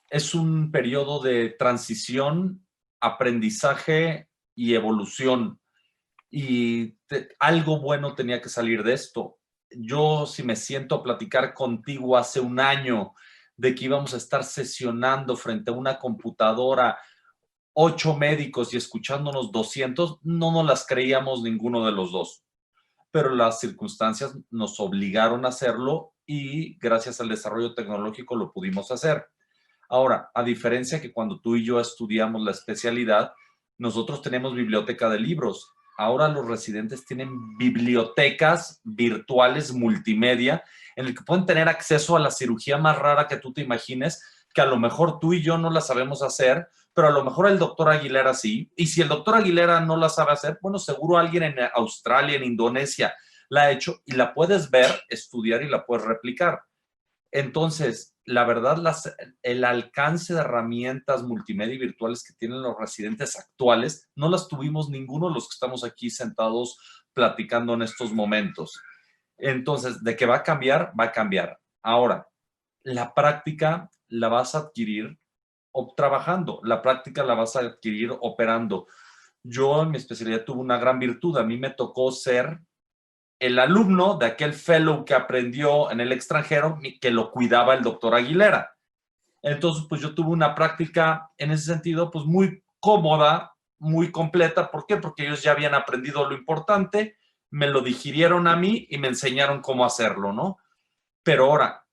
es un periodo de transición, aprendizaje y evolución. Y algo bueno tenía que salir de esto. Yo, si me siento a platicar contigo hace un año de que íbamos a estar sesionando frente a una computadora 8 médicos y escuchándonos 200, no nos las creíamos ninguno de los dos. Pero las circunstancias nos obligaron a hacerlo y gracias al desarrollo tecnológico lo pudimos hacer. Ahora, a diferencia que cuando tú y yo estudiamos la especialidad, nosotros tenemos biblioteca de libros. Ahora los residentes tienen bibliotecas virtuales multimedia en el que pueden tener acceso a la cirugía más rara que tú te imagines, que a lo mejor tú y yo no la sabemos hacer, pero a lo mejor el doctor Aguilera sí. Y si el doctor Aguilera no la sabe hacer, bueno, seguro alguien en Australia, en Indonesia, la ha hecho y la puedes ver, estudiar y la puedes replicar. Entonces, la verdad, el alcance de herramientas multimedia y virtuales que tienen los residentes actuales, no las tuvimos ninguno de los que estamos aquí sentados platicando en estos momentos. Entonces, ¿de qué va a cambiar? Va a cambiar. Ahora, la práctica la vas a adquirir trabajando, la práctica la vas a adquirir operando. Yo en mi especialidad tuve una gran virtud, a mí me tocó ser el alumno de aquel fellow que aprendió en el extranjero, que lo cuidaba el doctor Aguilera. Entonces, pues yo tuve una práctica en ese sentido, pues muy cómoda, muy completa. ¿Por qué? Porque ellos ya habían aprendido lo importante, me lo digirieron a mí y me enseñaron cómo hacerlo, ¿no? Pero ahora,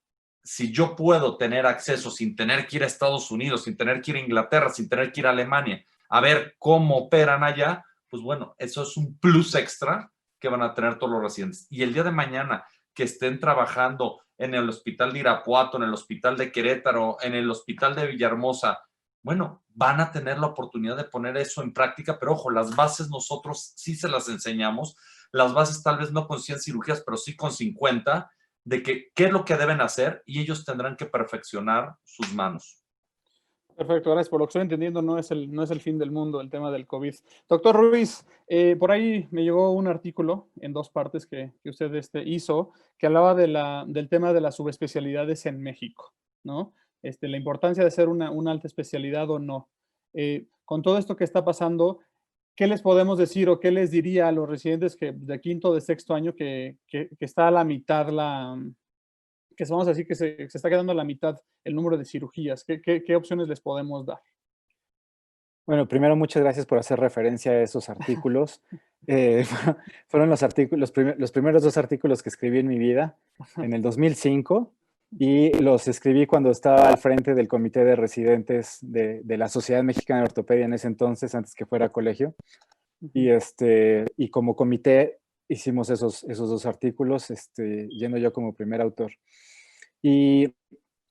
si yo puedo tener acceso sin tener que ir a Estados Unidos, sin tener que ir a Inglaterra, sin tener que ir a Alemania, a ver cómo operan allá, pues bueno, eso es un plus extra que van a tener todos los residentes. Y el día de mañana que estén trabajando en el hospital de Irapuato, en el hospital de Querétaro, en el hospital de Villahermosa, bueno, van a tener la oportunidad de poner eso en práctica, pero ojo, las bases nosotros sí se las enseñamos, las bases tal vez no con 100 cirugías, pero sí con 50, de qué es lo que deben hacer y ellos tendrán que perfeccionar sus manos. Perfecto, gracias. Por lo que estoy entendiendo, no es el fin del mundo el tema del COVID. Doctor Ruiz, por ahí me llegó un artículo en 2 partes que usted hizo, que hablaba del tema de las subespecialidades en México. ¿no? La importancia de ser una alta especialidad o no. Con todo esto que está pasando, ¿qué les podemos decir o qué les diría a los residentes que de quinto o de sexto año que está a la mitad que vamos a decir que se está quedando a la mitad el número de cirugías? ¿Qué opciones les podemos dar? Bueno, primero, muchas gracias por hacer referencia a esos artículos. Fueron los primeros 2 artículos que escribí en mi vida en el 2005 y los escribí cuando estaba al frente del comité de residentes de la Sociedad Mexicana de Ortopedia en ese entonces, antes que fuera colegio. Y como comité hicimos esos 2 artículos, yendo yo como primer autor. Y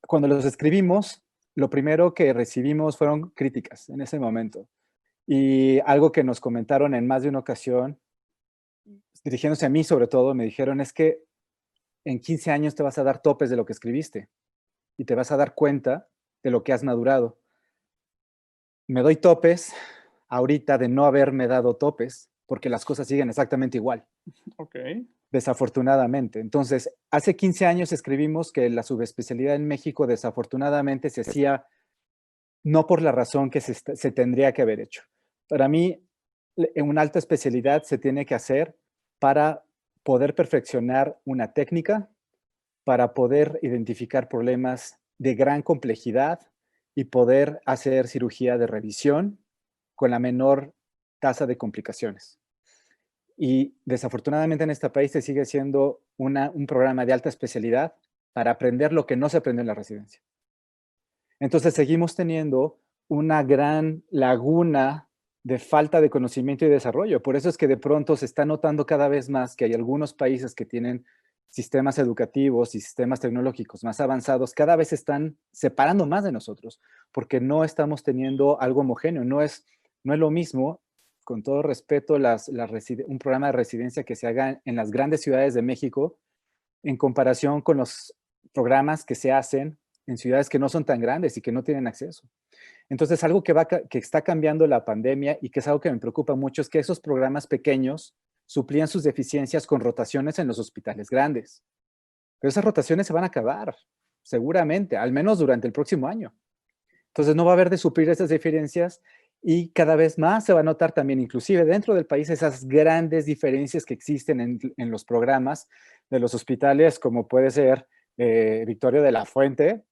cuando los escribimos, lo primero que recibimos fueron críticas en ese momento. Y algo que nos comentaron en más de una ocasión, dirigiéndose a mí sobre todo, me dijeron es que en 15 años te vas a dar topes de lo que escribiste y te vas a dar cuenta de lo que has madurado. Me doy topes ahorita de no haberme dado topes porque las cosas siguen exactamente igual. Ok. Desafortunadamente. Entonces, hace 15 años escribimos que la subespecialidad en México desafortunadamente se hacía no por la razón que se tendría que haber hecho. Para mí, una alta especialidad se tiene que hacer para poder perfeccionar una técnica, para poder identificar problemas de gran complejidad y poder hacer cirugía de revisión con la menor tasa de complicaciones. Y desafortunadamente en este país se sigue siendo un programa de alta especialidad para aprender lo que no se aprende en la residencia. Entonces seguimos teniendo una gran laguna de falta de conocimiento y desarrollo. Por eso es que de pronto se está notando cada vez más que hay algunos países que tienen sistemas educativos y sistemas tecnológicos más avanzados, cada vez se están separando más de nosotros, porque no estamos teniendo algo homogéneo. No es lo mismo, con todo respeto, un programa de residencia que se haga en las grandes ciudades de México en comparación con los programas que se hacen en ciudades que no son tan grandes y que no tienen acceso. Entonces, algo que está cambiando la pandemia y que es algo que me preocupa mucho es que esos programas pequeños suplían sus deficiencias con rotaciones en los hospitales grandes. Pero esas rotaciones se van a acabar, seguramente, al menos durante el próximo año. Entonces, no va a haber de suplir esas diferencias y cada vez más se va a notar también, inclusive dentro del país, esas grandes diferencias que existen en los programas de los hospitales, como puede ser Victoria de la Fuente,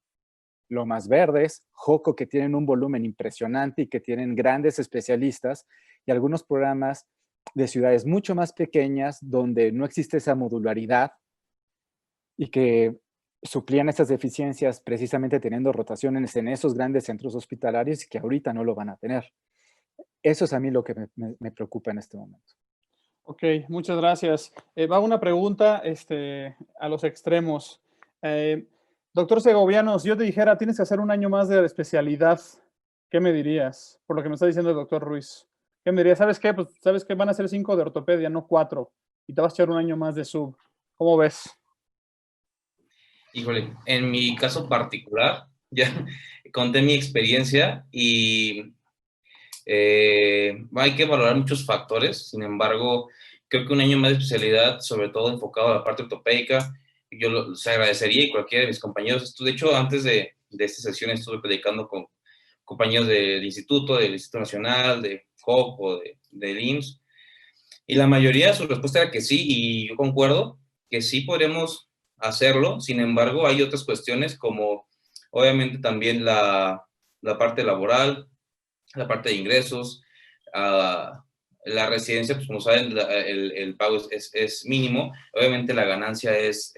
Lomas Verdes, Joco, que tienen un volumen impresionante y que tienen grandes especialistas, y algunos programas de ciudades mucho más pequeñas donde no existe esa modularidad y que suplían esas deficiencias precisamente teniendo rotaciones en esos grandes centros hospitalarios y que ahorita no lo van a tener. Eso es a mí lo que me preocupa en este momento. Ok, muchas gracias. Va una pregunta a los extremos. Doctor Segoviano, si yo te dijera, tienes que hacer un año más de especialidad, ¿qué me dirías? Por lo que me está diciendo el doctor Ruiz. ¿Qué me dirías? ¿Sabes qué? Pues sabes que van a ser 5 de ortopedia, no 4. Y te vas a echar un año más de sub. ¿Cómo ves? Híjole, en mi caso particular, ya conté mi experiencia y hay que valorar muchos factores. Sin embargo, creo que un año más de especialidad, sobre todo enfocado a la parte ortopédica, yo se agradecería y cualquiera de mis compañeros. De hecho, antes de esta sesión estuve predicando con compañeros del Instituto Nacional, de COP del IMSS, y la mayoría de su respuesta era que sí, y yo concuerdo que sí podremos hacerlo. Sin embargo, hay otras cuestiones como obviamente también la parte laboral, la parte de ingresos, la residencia, pues como saben, el pago es mínimo. Obviamente la ganancia es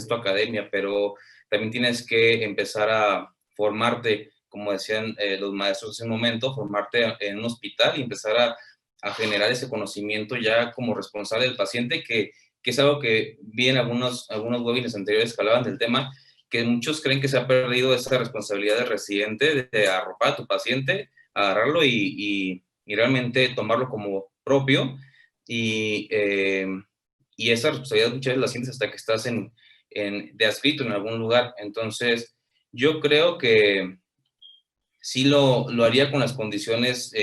tu academia, pero también tienes que empezar a formarte, como decían los maestros hace un momento, formarte en un hospital y empezar a generar ese conocimiento ya como responsable del paciente, que es algo que vi en algunos webinars anteriores que hablaban del tema, que muchos creen que se ha perdido esa responsabilidad del residente de arropar a tu paciente, agarrarlo y realmente tomarlo como propio, y esa responsabilidad muchas veces la sientes hasta que estás de adscrito en algún lugar. Entonces, yo creo que sí lo haría con las condiciones,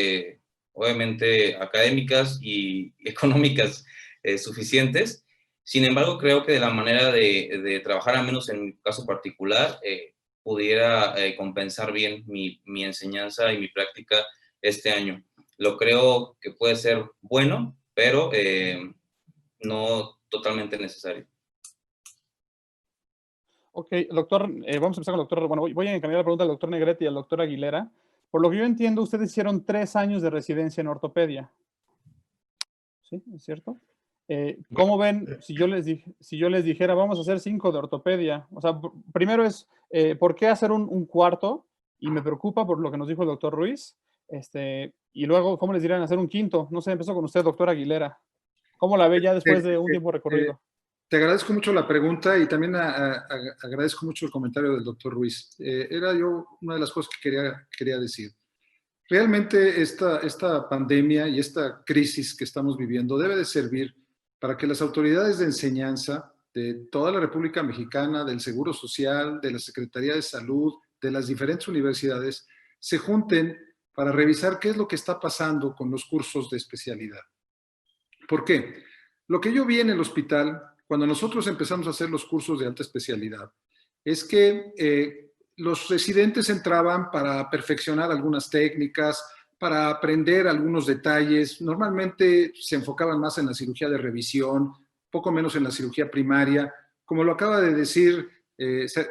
obviamente, académicas y económicas suficientes. Sin embargo, creo que de la manera de trabajar, al menos en mi caso particular, pudiera compensar bien mi enseñanza y mi práctica este año. Lo creo que puede ser bueno, pero no totalmente necesario. Ok, doctor, vamos a empezar con el doctor. Bueno, voy a encaminar la pregunta al doctor Negrete y al doctor Aguilera. Por lo que yo entiendo, ustedes hicieron 3 años de residencia en ortopedia. ¿Sí? ¿Es cierto? ¿Cómo ven si yo les dijera, vamos a hacer 5 de ortopedia? O sea, primero es, ¿por qué hacer un cuarto? Y me preocupa por lo que nos dijo el doctor Ruiz. Y luego, ¿cómo les dirían hacer un quinto? No sé, empezó con usted, doctor Aguilera. ¿Cómo la ve ya después de un tiempo recorrido? Te agradezco mucho la pregunta y también agradezco mucho el comentario del doctor Ruiz. Era yo una de las cosas que quería decir. Realmente esta pandemia y esta crisis que estamos viviendo debe de servir para que las autoridades de enseñanza de toda la República Mexicana, del Seguro Social, de la Secretaría de Salud, de las diferentes universidades, se junten para revisar qué es lo que está pasando con los cursos de especialidad. ¿Por qué? Lo que yo vi en el hospital, cuando nosotros empezamos a hacer los cursos de alta especialidad, es que los residentes entraban para perfeccionar algunas técnicas, para aprender algunos detalles. Normalmente se enfocaban más en la cirugía de revisión, poco menos en la cirugía primaria. Como lo acaba de decir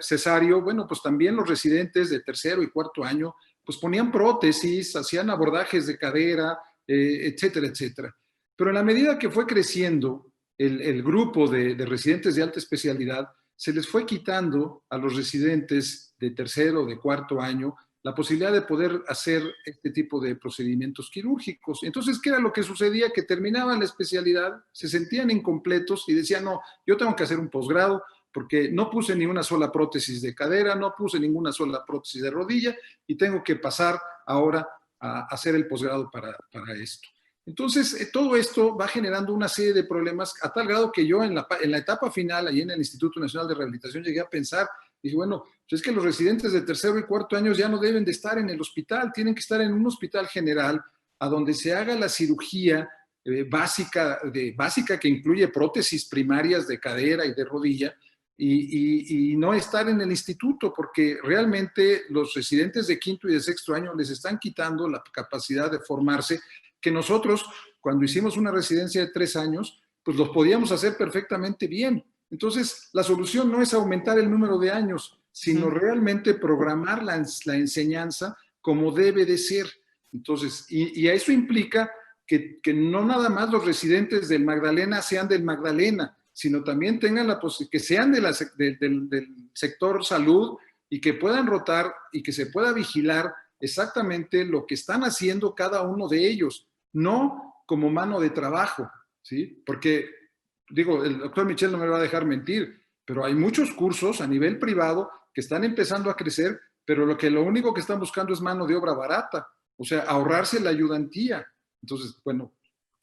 Cesario, bueno, pues también los residentes de tercero y cuarto año, pues ponían prótesis, hacían abordajes de cadera, etcétera, etcétera. Pero en la medida que fue creciendo el grupo de residentes de alta especialidad, se les fue quitando a los residentes de tercero o de cuarto año la posibilidad de poder hacer este tipo de procedimientos quirúrgicos. Entonces, ¿qué era lo que sucedía? Que terminaban la especialidad, se sentían incompletos y decían, no, yo tengo que hacer un posgrado porque no puse ni una sola prótesis de cadera, no puse ninguna sola prótesis de rodilla y tengo que pasar ahora a hacer el posgrado para esto. Entonces, todo esto va generando una serie de problemas a tal grado que yo en la etapa final, ahí en el Instituto Nacional de Rehabilitación, llegué a pensar, dije, bueno, pues es que los residentes de tercero y cuarto años ya no deben de estar en el hospital, tienen que estar en un hospital general a donde se haga la cirugía básica que incluye prótesis primarias de cadera y de rodilla, y no estar en el instituto, porque realmente los residentes de quinto y de sexto año les están quitando la capacidad de formarse, que nosotros, cuando hicimos una residencia de 3 años, pues los podíamos hacer perfectamente bien. Entonces, la solución no es aumentar el número de años, sino realmente programar la enseñanza como debe de ser. Entonces, y eso implica que no nada más los residentes del Magdalena sean del Magdalena, sino también tengan que sean del sector salud y que puedan rotar y que se pueda vigilar exactamente lo que están haciendo cada uno de ellos, no como mano de trabajo, ¿sí? Porque, digo, el doctor Michel no me va a dejar mentir, pero hay muchos cursos a nivel privado que están empezando a crecer, pero lo único que están buscando es mano de obra barata, o sea, ahorrarse la ayudantía. Entonces, bueno,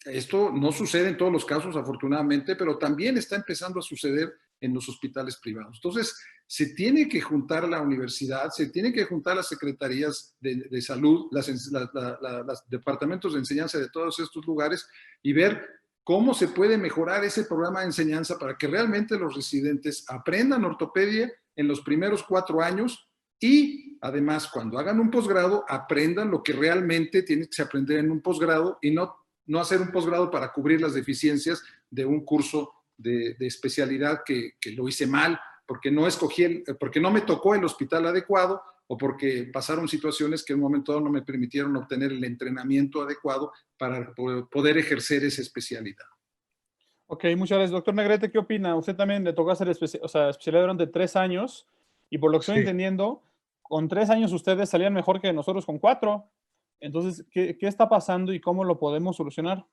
esto no sucede en todos los casos, afortunadamente, pero también está empezando a suceder en los hospitales privados. Entonces, se tiene que juntar la universidad, se tiene que juntar las secretarías de salud, los departamentos de enseñanza de todos estos lugares y ver cómo se puede mejorar ese programa de enseñanza para que realmente los residentes aprendan ortopedia en los primeros 4 años y además cuando hagan un posgrado aprendan lo que realmente tienen que aprender en un posgrado y no hacer un posgrado para cubrir las deficiencias de un curso de especialidad que lo hice mal, porque no me tocó el hospital adecuado o porque pasaron situaciones que en un momento dado no me permitieron obtener el entrenamiento adecuado para poder ejercer esa especialidad. Ok, muchas gracias. Doctor Negrete, ¿qué opina? Usted también le tocó hacer especialidad durante 3 años y por lo que estoy entendiendo, con 3 años ustedes salían mejor que nosotros con 4. Entonces, ¿qué está pasando y cómo lo podemos solucionar?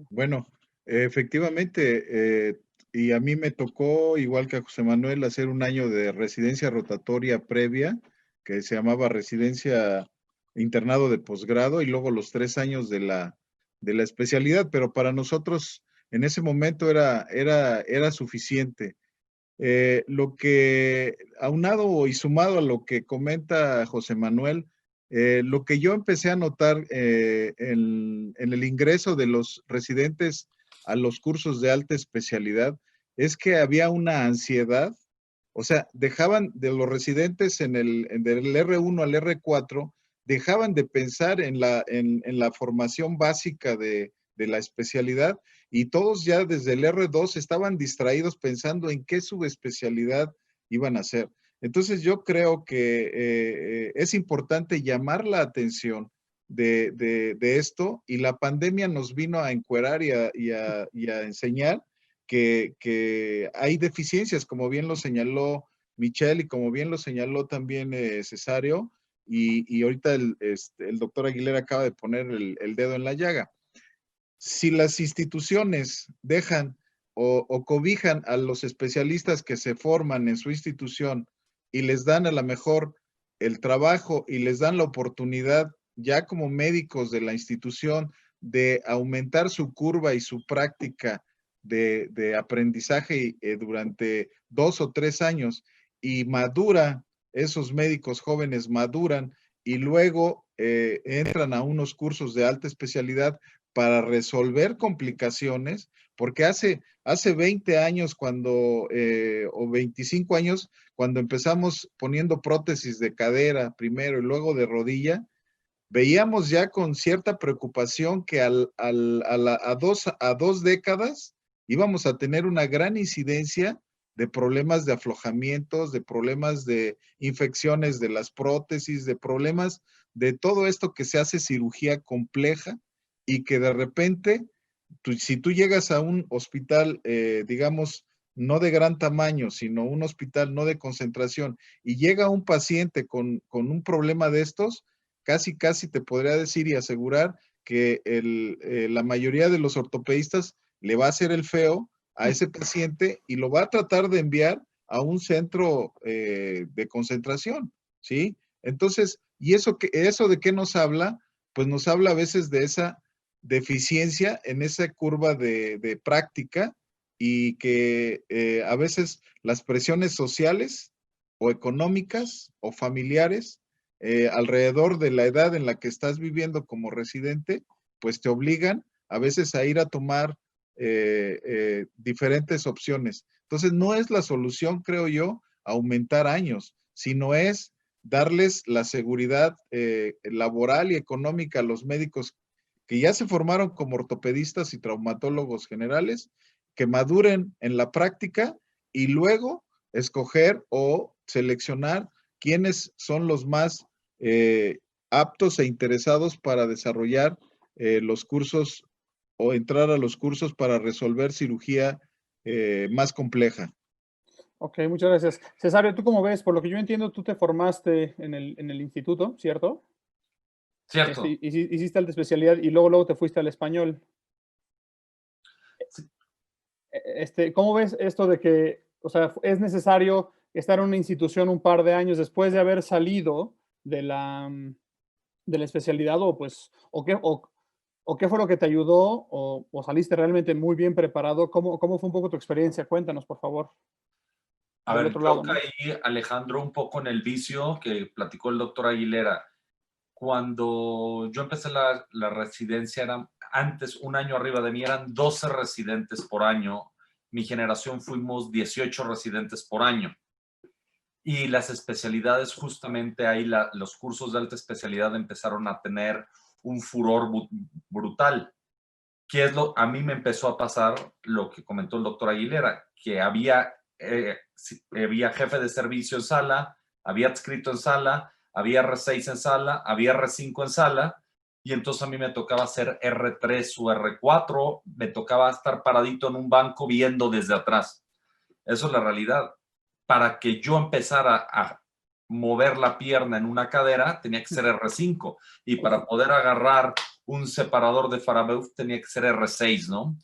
Bueno, efectivamente, y a mí me tocó, igual que a José Manuel, hacer un año de residencia rotatoria previa, que se llamaba residencia internado de posgrado, y luego los 3 años de la especialidad, pero para nosotros en ese momento era suficiente. Lo que, aunado y sumado a lo que comenta José Manuel, lo que yo empecé a notar en el ingreso de los residentes a los cursos de alta especialidad es que había una ansiedad O sea, dejaban de los residentes del R1 al R4, dejaban de pensar en la formación básica de la especialidad y todos ya desde el R2 estaban distraídos pensando en qué subespecialidad iban a hacer. Entonces yo creo que es importante llamar la atención de esto, y la pandemia nos vino a encuerar y a enseñar que hay deficiencias, como bien lo señaló Michelle y como bien lo señaló también Cesario, y ahorita el doctor Aguilera acaba de poner el dedo en la llaga. Si las instituciones dejan o cobijan a los especialistas que se forman en su institución y les dan a lo mejor el trabajo y les dan la oportunidad ya como médicos de la institución de aumentar su curva y su práctica de aprendizaje durante 2 o 3 años, y madura, esos médicos jóvenes maduran y luego entran a unos cursos de alta especialidad para resolver complicaciones, porque hace 20 años o 25 años, cuando empezamos poniendo prótesis de cadera primero y luego de rodilla, veíamos ya con cierta preocupación que a 2 décadas íbamos a tener una gran incidencia de problemas de aflojamientos, de problemas de infecciones de las prótesis, de problemas de todo esto que se hace cirugía compleja, y que de repente, si tú llegas a un hospital, digamos, no de gran tamaño, sino un hospital no de concentración, y llega un paciente con un problema de estos, casi te podría decir y asegurar que la mayoría de los ortopedistas le va a hacer el feo a ese paciente y lo va a tratar de enviar a un centro de concentración, ¿sí? Entonces, ¿y eso de qué nos habla? Pues nos habla a veces de esa deficiencia en esa curva de práctica, y que a veces las presiones sociales o económicas o familiares alrededor de la edad en la que estás viviendo como residente, pues te obligan a veces a ir a tomar diferentes opciones. Entonces, no es la solución, creo yo, aumentar años, sino es darles la seguridad laboral y económica a los médicos que ya se formaron como ortopedistas y traumatólogos generales, que maduren en la práctica y luego escoger o seleccionar quiénes son los más aptos e interesados para desarrollar los cursos o entrar a los cursos para resolver cirugía más compleja. Ok, muchas gracias. Cesario, ¿tú cómo ves? Por lo que yo entiendo, tú te formaste en el instituto, ¿cierto? Cierto. Hiciste alta especialidad y luego te fuiste al español. ¿Cómo ves esto de que, o sea, es necesario estar en una institución un par de años después de haber salido de la especialidad, o qué fue lo que te ayudó, o saliste realmente muy bien preparado? ¿Cómo fue un poco tu experiencia? Cuéntanos, por favor. A ver, yo caí, Alejandro, un poco en el vicio que platicó el doctor Aguilera. Cuando yo empecé la residencia, eran antes, un año arriba de mí, eran 12 residentes por año. Mi generación fuimos 18 residentes por año. Y las especialidades, justamente ahí, los cursos de alta especialidad empezaron a tener un furor brutal. A mí me empezó a pasar lo que comentó el doctor Aguilera, que había jefe de servicio en sala, había adscrito en sala, había R6 en sala, había R5 en sala, y entonces a mí me tocaba hacer R3 o R4, me tocaba estar paradito en un banco viendo desde atrás. Eso es la realidad. Para que yo empezara a mover la pierna en una cadera, tenía que ser R5, y para poder agarrar un separador de Farabeuf tenía que ser R6, ¿no?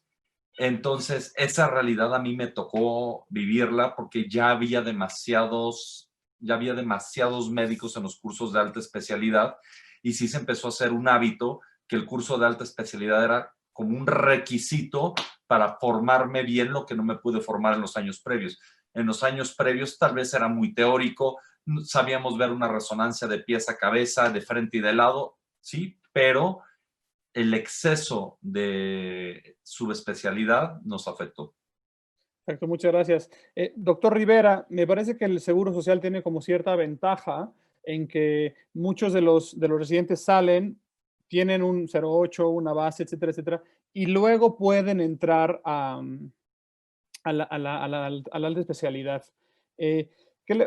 Entonces, esa realidad a mí me tocó vivirla porque ya había demasiados médicos en los cursos de alta especialidad, y sí se empezó a hacer un hábito que el curso de alta especialidad era como un requisito para formarme bien, lo que no me pude formar en los años previos. En los años previos tal vez era muy teórico, sabíamos ver una resonancia de pies a cabeza, de frente y de lado, sí, pero el exceso de subespecialidad nos afectó. Perfecto, muchas gracias. Doctor Rivera, me parece que el Seguro Social tiene como cierta ventaja en que muchos de los residentes salen, tienen un 08, una base, etcétera, etcétera, y luego pueden entrar a la alta especialidad.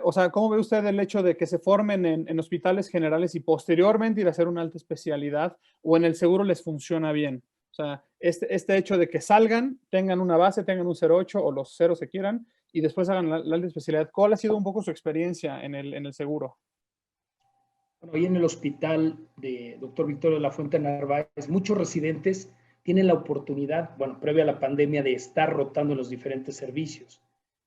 O sea, ¿cómo ve usted el hecho de que se formen en hospitales generales y posteriormente ir a hacer una alta especialidad, o en el seguro les funciona bien? O sea, este hecho de que salgan, tengan una base, tengan un 08 o los ceros que quieran, y después hagan la alta especialidad. ¿Cuál ha sido un poco su experiencia en el seguro? Bueno, hoy en el hospital de Dr. Victorio de la Fuente Narváez, muchos residentes tienen la oportunidad, bueno, previa a la pandemia, de estar rotando en los diferentes servicios.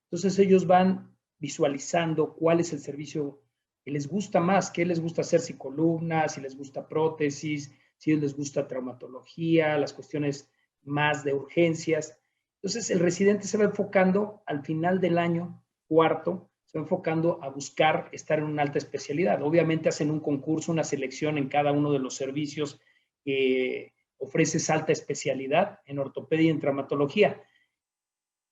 Entonces ellos van visualizando cuál es el servicio que les gusta más, qué les gusta hacer, si columnas, si les gusta prótesis, si les gusta traumatología, las cuestiones más de urgencias. Entonces el residente se va enfocando al final del año cuarto, se va enfocando a buscar estar en una alta especialidad. Obviamente hacen un concurso, una selección en cada uno de los servicios que ofrece alta especialidad en ortopedia y en traumatología.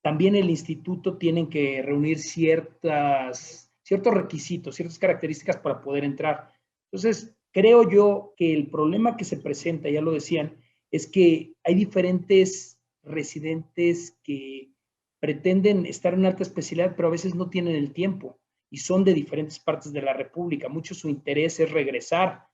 También el instituto tiene que reunir ciertos requisitos, ciertas características para poder entrar. Entonces, creo yo que el problema que se presenta, ya lo decían, es que hay diferentes residentes que pretenden estar en alta especialidad, pero a veces no tienen el tiempo y son de diferentes partes de la República. Mucho su interés es regresar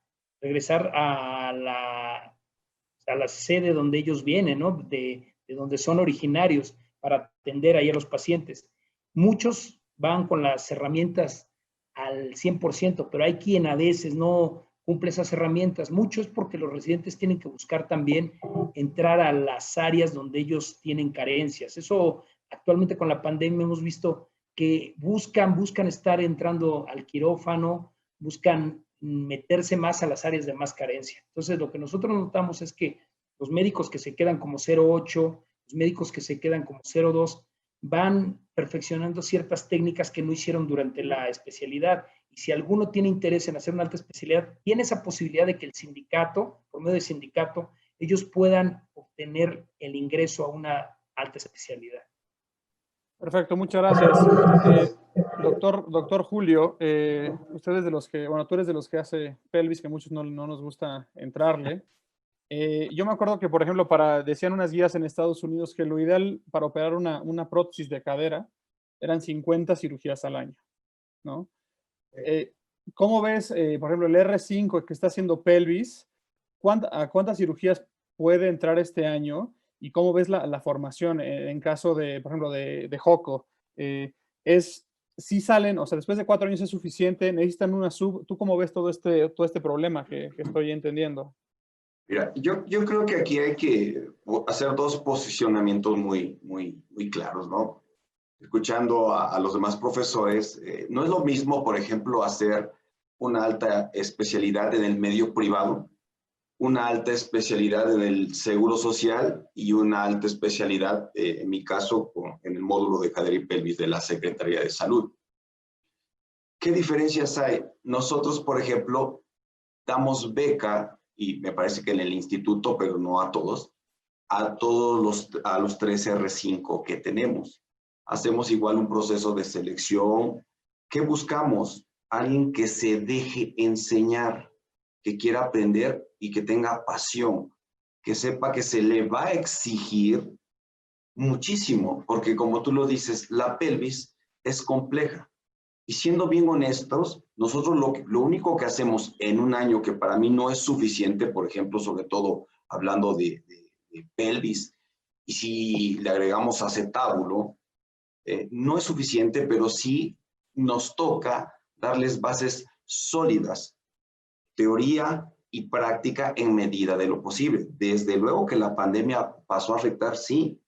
a la sede donde ellos vienen, ¿no? De donde son originarios, para atender ahí a los pacientes. Muchos van con las herramientas al 100%, pero hay quien a veces no cumple esas herramientas. Mucho es porque los residentes tienen que buscar también entrar a las áreas donde ellos tienen carencias. Eso actualmente con la pandemia hemos visto que buscan estar entrando al quirófano, buscan meterse más a las áreas de más carencia. Entonces, lo que nosotros notamos es que los médicos que se quedan como 08, los médicos que se quedan como 02, van perfeccionando ciertas técnicas que no hicieron durante la especialidad. Y si alguno tiene interés en hacer una alta especialidad, tiene esa posibilidad de que el sindicato, por medio del sindicato, ellos puedan obtener el ingreso a una alta especialidad. Perfecto, muchas gracias. Doctor Julio, usted es de los que, bueno, tú eres de los que hace pelvis, que muchos no nos gusta entrarle. Yo me acuerdo que, por ejemplo, decían unas guías en Estados Unidos que lo ideal para operar una prótesis de cadera eran 50 cirugías al año, ¿no? ¿Cómo ves, por ejemplo, el R5 que está haciendo pelvis? ¿A cuántas cirugías puede entrar este año? ¿Y cómo ves la formación en caso de, por ejemplo, de Joco? Si salen, o sea, después de 4 años es suficiente, necesitan una sub. ¿Tú cómo ves todo este problema que estoy entendiendo? Mira, yo creo que aquí hay que hacer dos posicionamientos muy claros, ¿no? Escuchando a los demás profesores, no es lo mismo, por ejemplo, hacer una alta especialidad en el medio privado, una alta especialidad en el seguro social y una alta especialidad, en mi caso, en el módulo de cadera y pelvis de la Secretaría de Salud. ¿Qué diferencias hay? Nosotros, por ejemplo, damos beca, y me parece que en el instituto, pero no a todos los 3 R5 que tenemos. Hacemos igual un proceso de selección. ¿Qué buscamos? Alguien que se deje enseñar, que quiera aprender y que tenga pasión, que sepa que se le va a exigir muchísimo, porque como tú lo dices, la pelvis es compleja. Y siendo bien honestos, nosotros lo único que hacemos en un año, que para mí no es suficiente, por ejemplo, sobre todo hablando de pelvis, y si le agregamos acetábulo, no es suficiente, pero sí nos toca darles bases sólidas, teoría y práctica en medida de lo posible. Desde luego que la pandemia pasó a afectar, sí.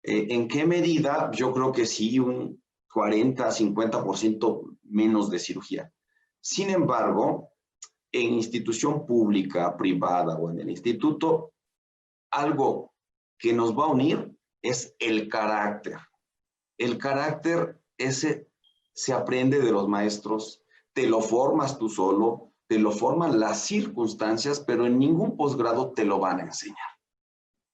¿En qué medida? Yo creo que sí, un 40 a 50% menos de cirugía. Sin embargo, en institución pública, privada o en el instituto, algo que nos va a unir es el carácter. El carácter ese se aprende de los maestros, te lo formas tú solo, te lo forman las circunstancias, pero en ningún posgrado te lo van a enseñar.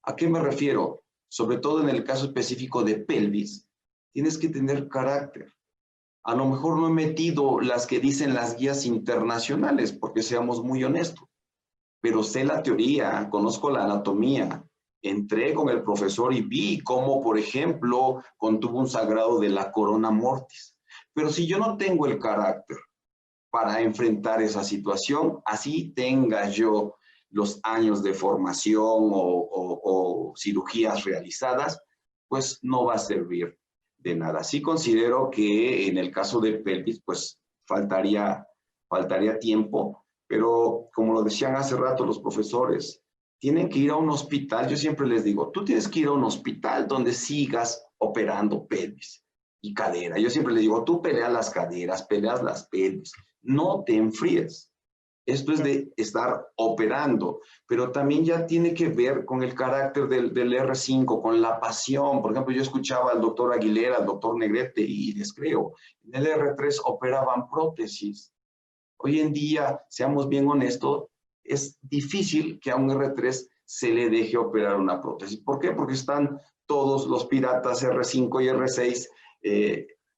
¿A qué me refiero? Sobre todo en el caso específico de pelvis, tienes que tener carácter. A lo mejor no he metido las que dicen las guías internacionales, porque seamos muy honestos, pero sé la teoría, conozco la anatomía, entré con el profesor y vi cómo, por ejemplo, contuvo un sagrado de la corona mortis. Pero si yo no tengo el carácter para enfrentar esa situación, así tenga yo los años de formación o cirugías realizadas, pues no va a servir de nada. Sí considero que en el caso de pelvis, pues faltaría tiempo, pero como lo decían hace rato los profesores, tienen que ir a un hospital. Yo siempre les digo, tú tienes que ir a un hospital donde sigas operando pelvis y cadera. Yo siempre les digo, tú peleas las caderas, peleas las pelvis, no te enfríes. Esto es de estar operando, pero también ya tiene que ver con el carácter del R5, con la pasión. Por ejemplo, yo escuchaba al doctor Aguilera, al doctor Negrete, y les creo, en el R3 operaban prótesis. Hoy en día, seamos bien honestos, es difícil que a un R3 se le deje operar una prótesis. ¿Por qué? Porque están todos los piratas R5 y R6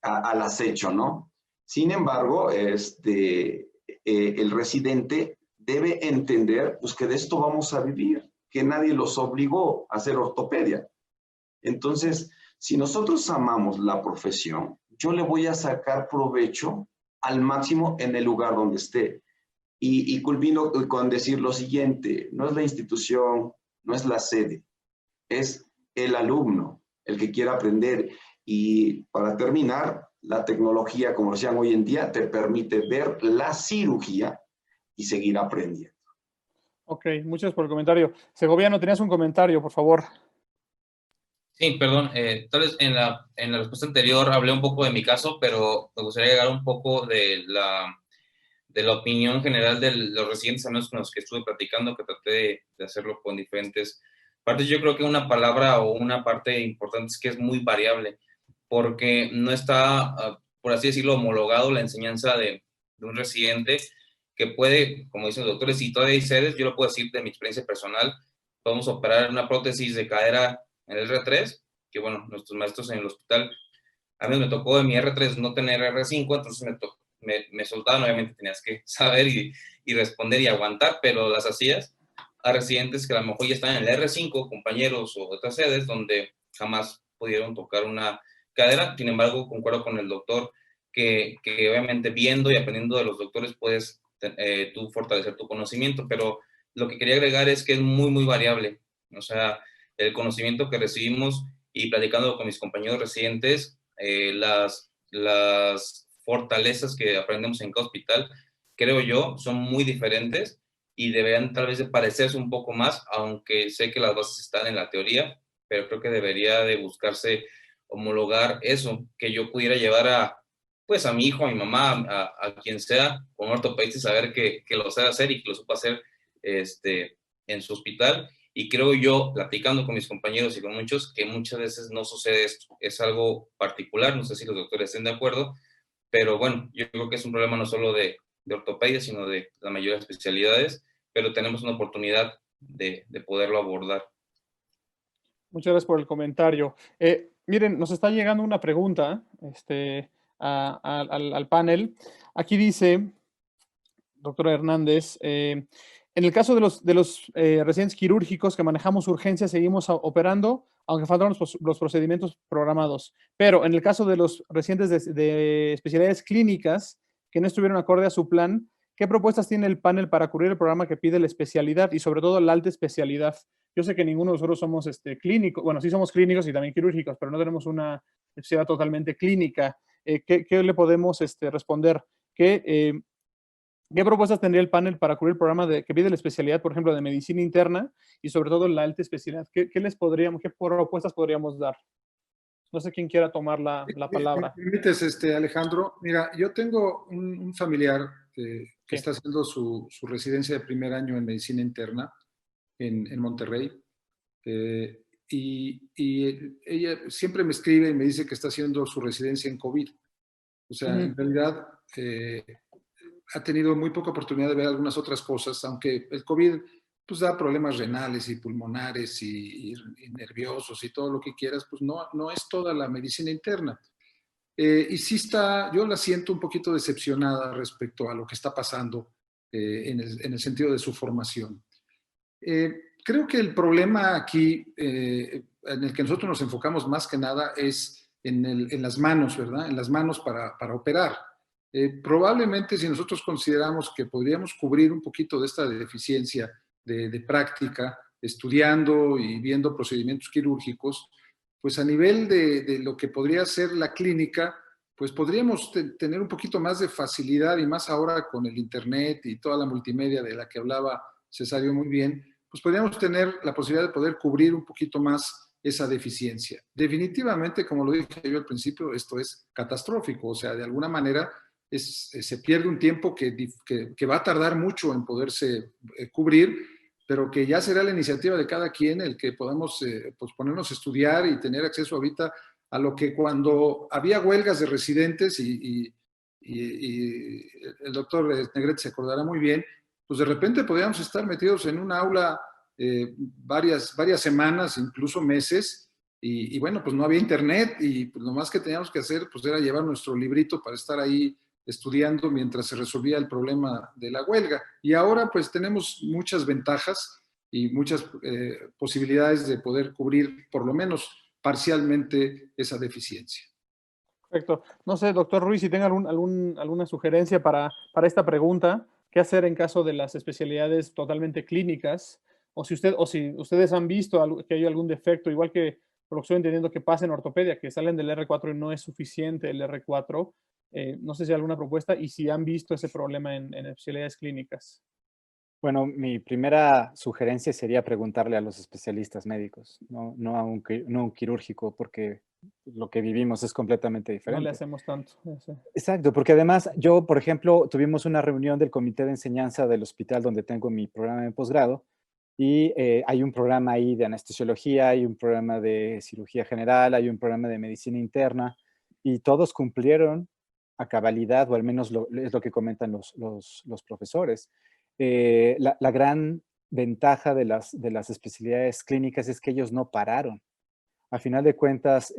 al acecho, ¿no? Sin embargo, el residente debe entender pues, que de esto vamos a vivir, que nadie los obligó a hacer ortopedia. Entonces, si nosotros amamos la profesión, yo le voy a sacar provecho al máximo en el lugar donde esté. Y culmino con decir lo siguiente, no es la institución, no es la sede, es el alumno, el que quiera aprender. Y para terminar, la tecnología, como decían hoy en día, te permite ver la cirugía y seguir aprendiendo. Ok, muchas gracias por el comentario. Segoviano, tenías un comentario, por favor. Sí, perdón, tal vez en la respuesta anterior hablé un poco de mi caso, pero me gustaría llegar un poco de la opinión general de los residentes amigos con los que estuve platicando, que traté de hacerlo con diferentes partes. Yo creo que una palabra o una parte importante es que es muy variable, porque no está, por así decirlo, homologado la enseñanza de un residente que puede, como dicen los doctores, si todavía hay sedes, yo lo puedo decir de mi experiencia personal, podemos operar una prótesis de cadera en el R3, que bueno, nuestros maestros en el hospital, a mí me tocó en mi R3 no tener R5, entonces me soltaban, obviamente tenías que saber y responder y aguantar, pero las hacías a residentes que a lo mejor ya están en el R5, compañeros o otras sedes donde jamás pudieron tocar una cadera. Sin embargo, concuerdo con el doctor que obviamente viendo y aprendiendo de los doctores puedes tú fortalecer tu conocimiento, pero lo que quería agregar es que es muy, muy variable. O sea, el conocimiento que recibimos y platicando con mis compañeros residentes, las fortalezas que aprendemos en cada hospital, creo yo, son muy diferentes y deberían tal vez de parecerse un poco más, aunque sé que las bases están en la teoría, pero creo que debería de buscarse homologar eso, que yo pudiera llevar pues a mi hijo, a mi mamá, a quien sea, con un ortopedista y saber que lo sabe hacer y que lo supo hacer en su hospital. Y creo yo, platicando con mis compañeros y con muchos, que muchas veces no sucede esto. Es algo particular, no sé si los doctores estén de acuerdo, pero bueno, yo creo que es un problema no solo de ortopedia, sino de la mayoría de especialidades, pero tenemos una oportunidad de poderlo abordar. Muchas gracias por el comentario. Miren, nos está llegando una pregunta al panel. Aquí dice, doctora Hernández, en el caso de los residentes quirúrgicos que manejamos urgencias, seguimos operando, aunque faltan los procedimientos programados. Pero en el caso de los residentes de especialidades clínicas que no estuvieron acorde a su plan, ¿qué propuestas tiene el panel para cubrir el programa que pide la especialidad y sobre todo la alta especialidad? Yo sé que ninguno de nosotros somos clínicos, bueno, sí somos clínicos y también quirúrgicos, pero no tenemos una especialidad totalmente clínica. ¿Qué le podemos responder? ¿Qué propuestas tendría el panel para cubrir el programa que pide la especialidad, por ejemplo, de medicina interna y sobre todo la alta especialidad? ¿Qué propuestas podríamos dar? No sé quién quiera tomar la palabra. ¿Me permites, Alejandro? Mira, yo tengo un familiar que está haciendo su residencia de primer año en medicina interna en Monterrey. Y ella siempre me escribe y me dice que está haciendo su residencia en COVID. O sea, en realidad ha tenido muy poca oportunidad de ver algunas otras cosas, aunque el COVID pues da problemas renales y pulmonares y nerviosos y todo lo que quieras, pues no es toda la medicina interna. Y sí yo la siento un poquito decepcionada respecto a lo que está pasando en el sentido de su formación. Creo que el problema aquí, en el que nosotros nos enfocamos más que nada, es en las manos, ¿verdad? En las manos para operar. Probablemente si nosotros consideramos que podríamos cubrir un poquito de esta deficiencia de práctica, estudiando y viendo procedimientos quirúrgicos, pues a nivel de lo que podría ser la clínica, pues podríamos tener un poquito más de facilidad, y más ahora con el internet y toda la multimedia de la que hablaba Cesario muy bien, pues podríamos tener la posibilidad de poder cubrir un poquito más esa deficiencia. Definitivamente, como lo dije yo al principio, esto es catastrófico, o sea, de alguna manera se pierde un tiempo que va a tardar mucho en poderse cubrir, pero que ya será la iniciativa de cada quien el que podamos pues ponernos a estudiar y tener acceso ahorita a lo que cuando había huelgas de residentes, y el doctor Negrete se acordará muy bien, pues de repente podíamos estar metidos en un aula varias semanas, incluso meses, y bueno, pues no había internet, y pues lo más que teníamos que hacer pues era llevar nuestro librito para estar ahí estudiando mientras se resolvía el problema de la huelga. Y ahora pues tenemos muchas ventajas y muchas posibilidades de poder cubrir por lo menos parcialmente esa deficiencia. Perfecto. No sé, doctor Ruiz, si tenga alguna sugerencia para esta pregunta, ¿qué hacer en caso de las especialidades totalmente clínicas? O si ustedes han visto que hay algún defecto, igual que por lo que estoy entendiendo que pasa en ortopedia, que salen del R4 y no es suficiente el R4. No sé si hay alguna propuesta y si han visto ese problema en especialidades clínicas. Bueno, mi primera sugerencia sería preguntarle a los especialistas médicos, no a un quirúrgico, porque lo que vivimos es completamente diferente. No le hacemos tanto. Sí. Exacto, porque además yo, por ejemplo, tuvimos una reunión del comité de enseñanza del hospital donde tengo mi programa de posgrado, y hay un programa ahí de anestesiología, hay un programa de cirugía general, hay un programa de medicina interna, y todos cumplieron a cabalidad, o al menos es lo que comentan los profesores. La gran ventaja de las especialidades clínicas es que ellos no pararon. A final de cuentas,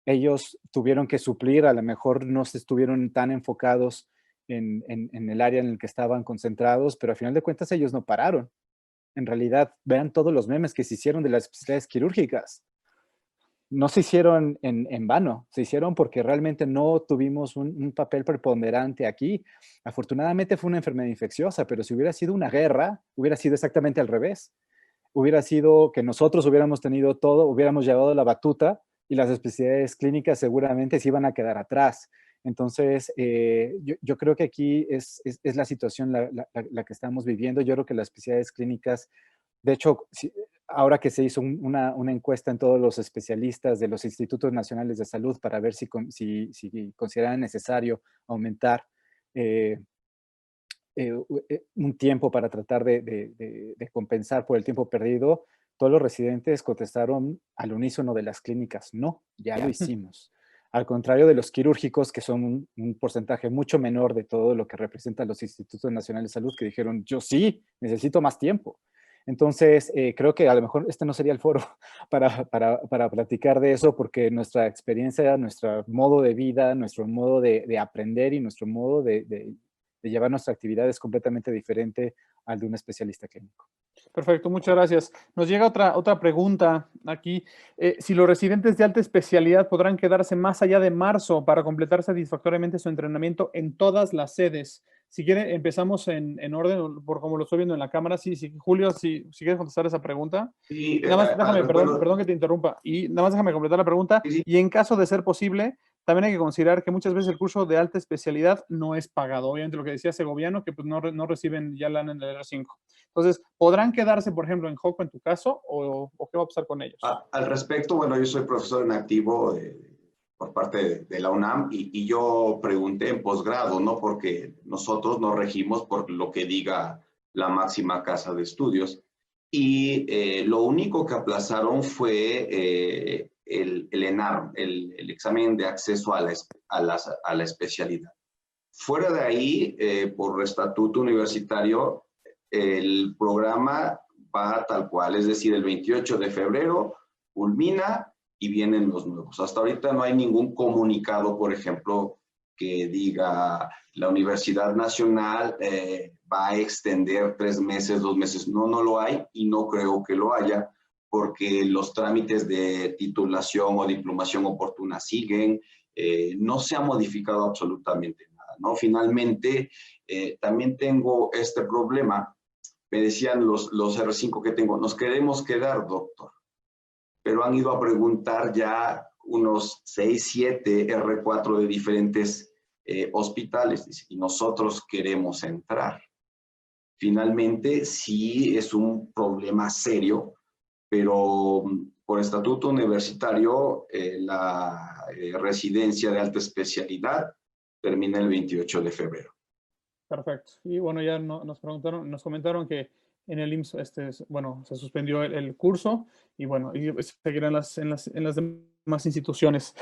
ellos tuvieron que suplir, a lo mejor no se estuvieron tan enfocados en el área en el que estaban concentrados, pero a final de cuentas ellos no pararon. En realidad, vean todos los memes que se hicieron de las especialidades quirúrgicas. No se hicieron en vano, se hicieron porque realmente no tuvimos un papel preponderante aquí. Afortunadamente fue una enfermedad infecciosa, pero si hubiera sido una guerra, hubiera sido exactamente al revés. Hubiera sido que nosotros hubiéramos tenido todo, hubiéramos llevado la batuta, y las especialidades clínicas seguramente se iban a quedar atrás. Entonces, yo creo que aquí es la situación la que estamos viviendo. Yo creo que las especialidades clínicas, de hecho, ahora que se hizo una encuesta en todos los especialistas de los Institutos Nacionales de Salud para ver si consideran necesario aumentar un tiempo para tratar de compensar por el tiempo perdido, todos los residentes contestaron al unísono de las clínicas: no, ya lo hicimos. Al contrario de los quirúrgicos, que son un porcentaje mucho menor de todo lo que representan los Institutos Nacionales de Salud, que dijeron: yo sí, necesito más tiempo. Entonces, creo que a lo mejor este no sería el foro para platicar de eso, porque nuestra experiencia, nuestro modo de vida, nuestro modo de aprender y nuestro modo de llevar nuestra actividad es completamente diferente al de un especialista clínico. Perfecto, muchas gracias. Nos llega otra pregunta aquí. Si los residentes de alta especialidad podrán quedarse más allá de marzo para completar satisfactoriamente su entrenamiento en todas las sedes. Si quiere, empezamos en orden, por como lo estoy viendo en la cámara. Sí, Julio, si quieres contestar esa pregunta. Sí, nada más, déjame, perdón que te interrumpa. Y nada más déjame completar la pregunta. Sí. Y en caso de ser posible, también hay que considerar que muchas veces el curso de alta especialidad no es pagado. Obviamente lo que decía Segoviano, que pues no reciben ya lana en el R5. Entonces, ¿podrán quedarse, por ejemplo, en Joco en tu caso, o qué va a pasar con ellos? Al respecto, bueno, yo soy profesor en activo por parte de la UNAM, y yo pregunté en posgrado, ¿no? Porque nosotros nos regimos por lo que diga la máxima casa de estudios, y lo único que aplazaron fue el ENARM, el examen de acceso a la especialidad. Fuera de ahí, por estatuto universitario, el programa va tal cual, es decir, el 28 de febrero culmina y vienen los nuevos. Hasta ahorita no hay ningún comunicado, por ejemplo, que diga la Universidad Nacional va a extender 3 meses, 2 meses. No, no lo hay y no creo que lo haya, porque los trámites de titulación o diplomación oportuna siguen, no se ha modificado absolutamente nada, ¿no? Finalmente, también tengo este problema. Me decían los R5 que tengo, nos queremos quedar, doctor, pero han ido a preguntar ya unos 6, 7 R4 de diferentes hospitales y nosotros queremos entrar. Finalmente, sí es un problema serio, pero por estatuto universitario, la residencia de alta especialidad termina el 28 de febrero. Perfecto. Y bueno, ya nos comentaron que en el IMSS, bueno, se suspendió el curso y bueno, y seguirá en las demás instituciones.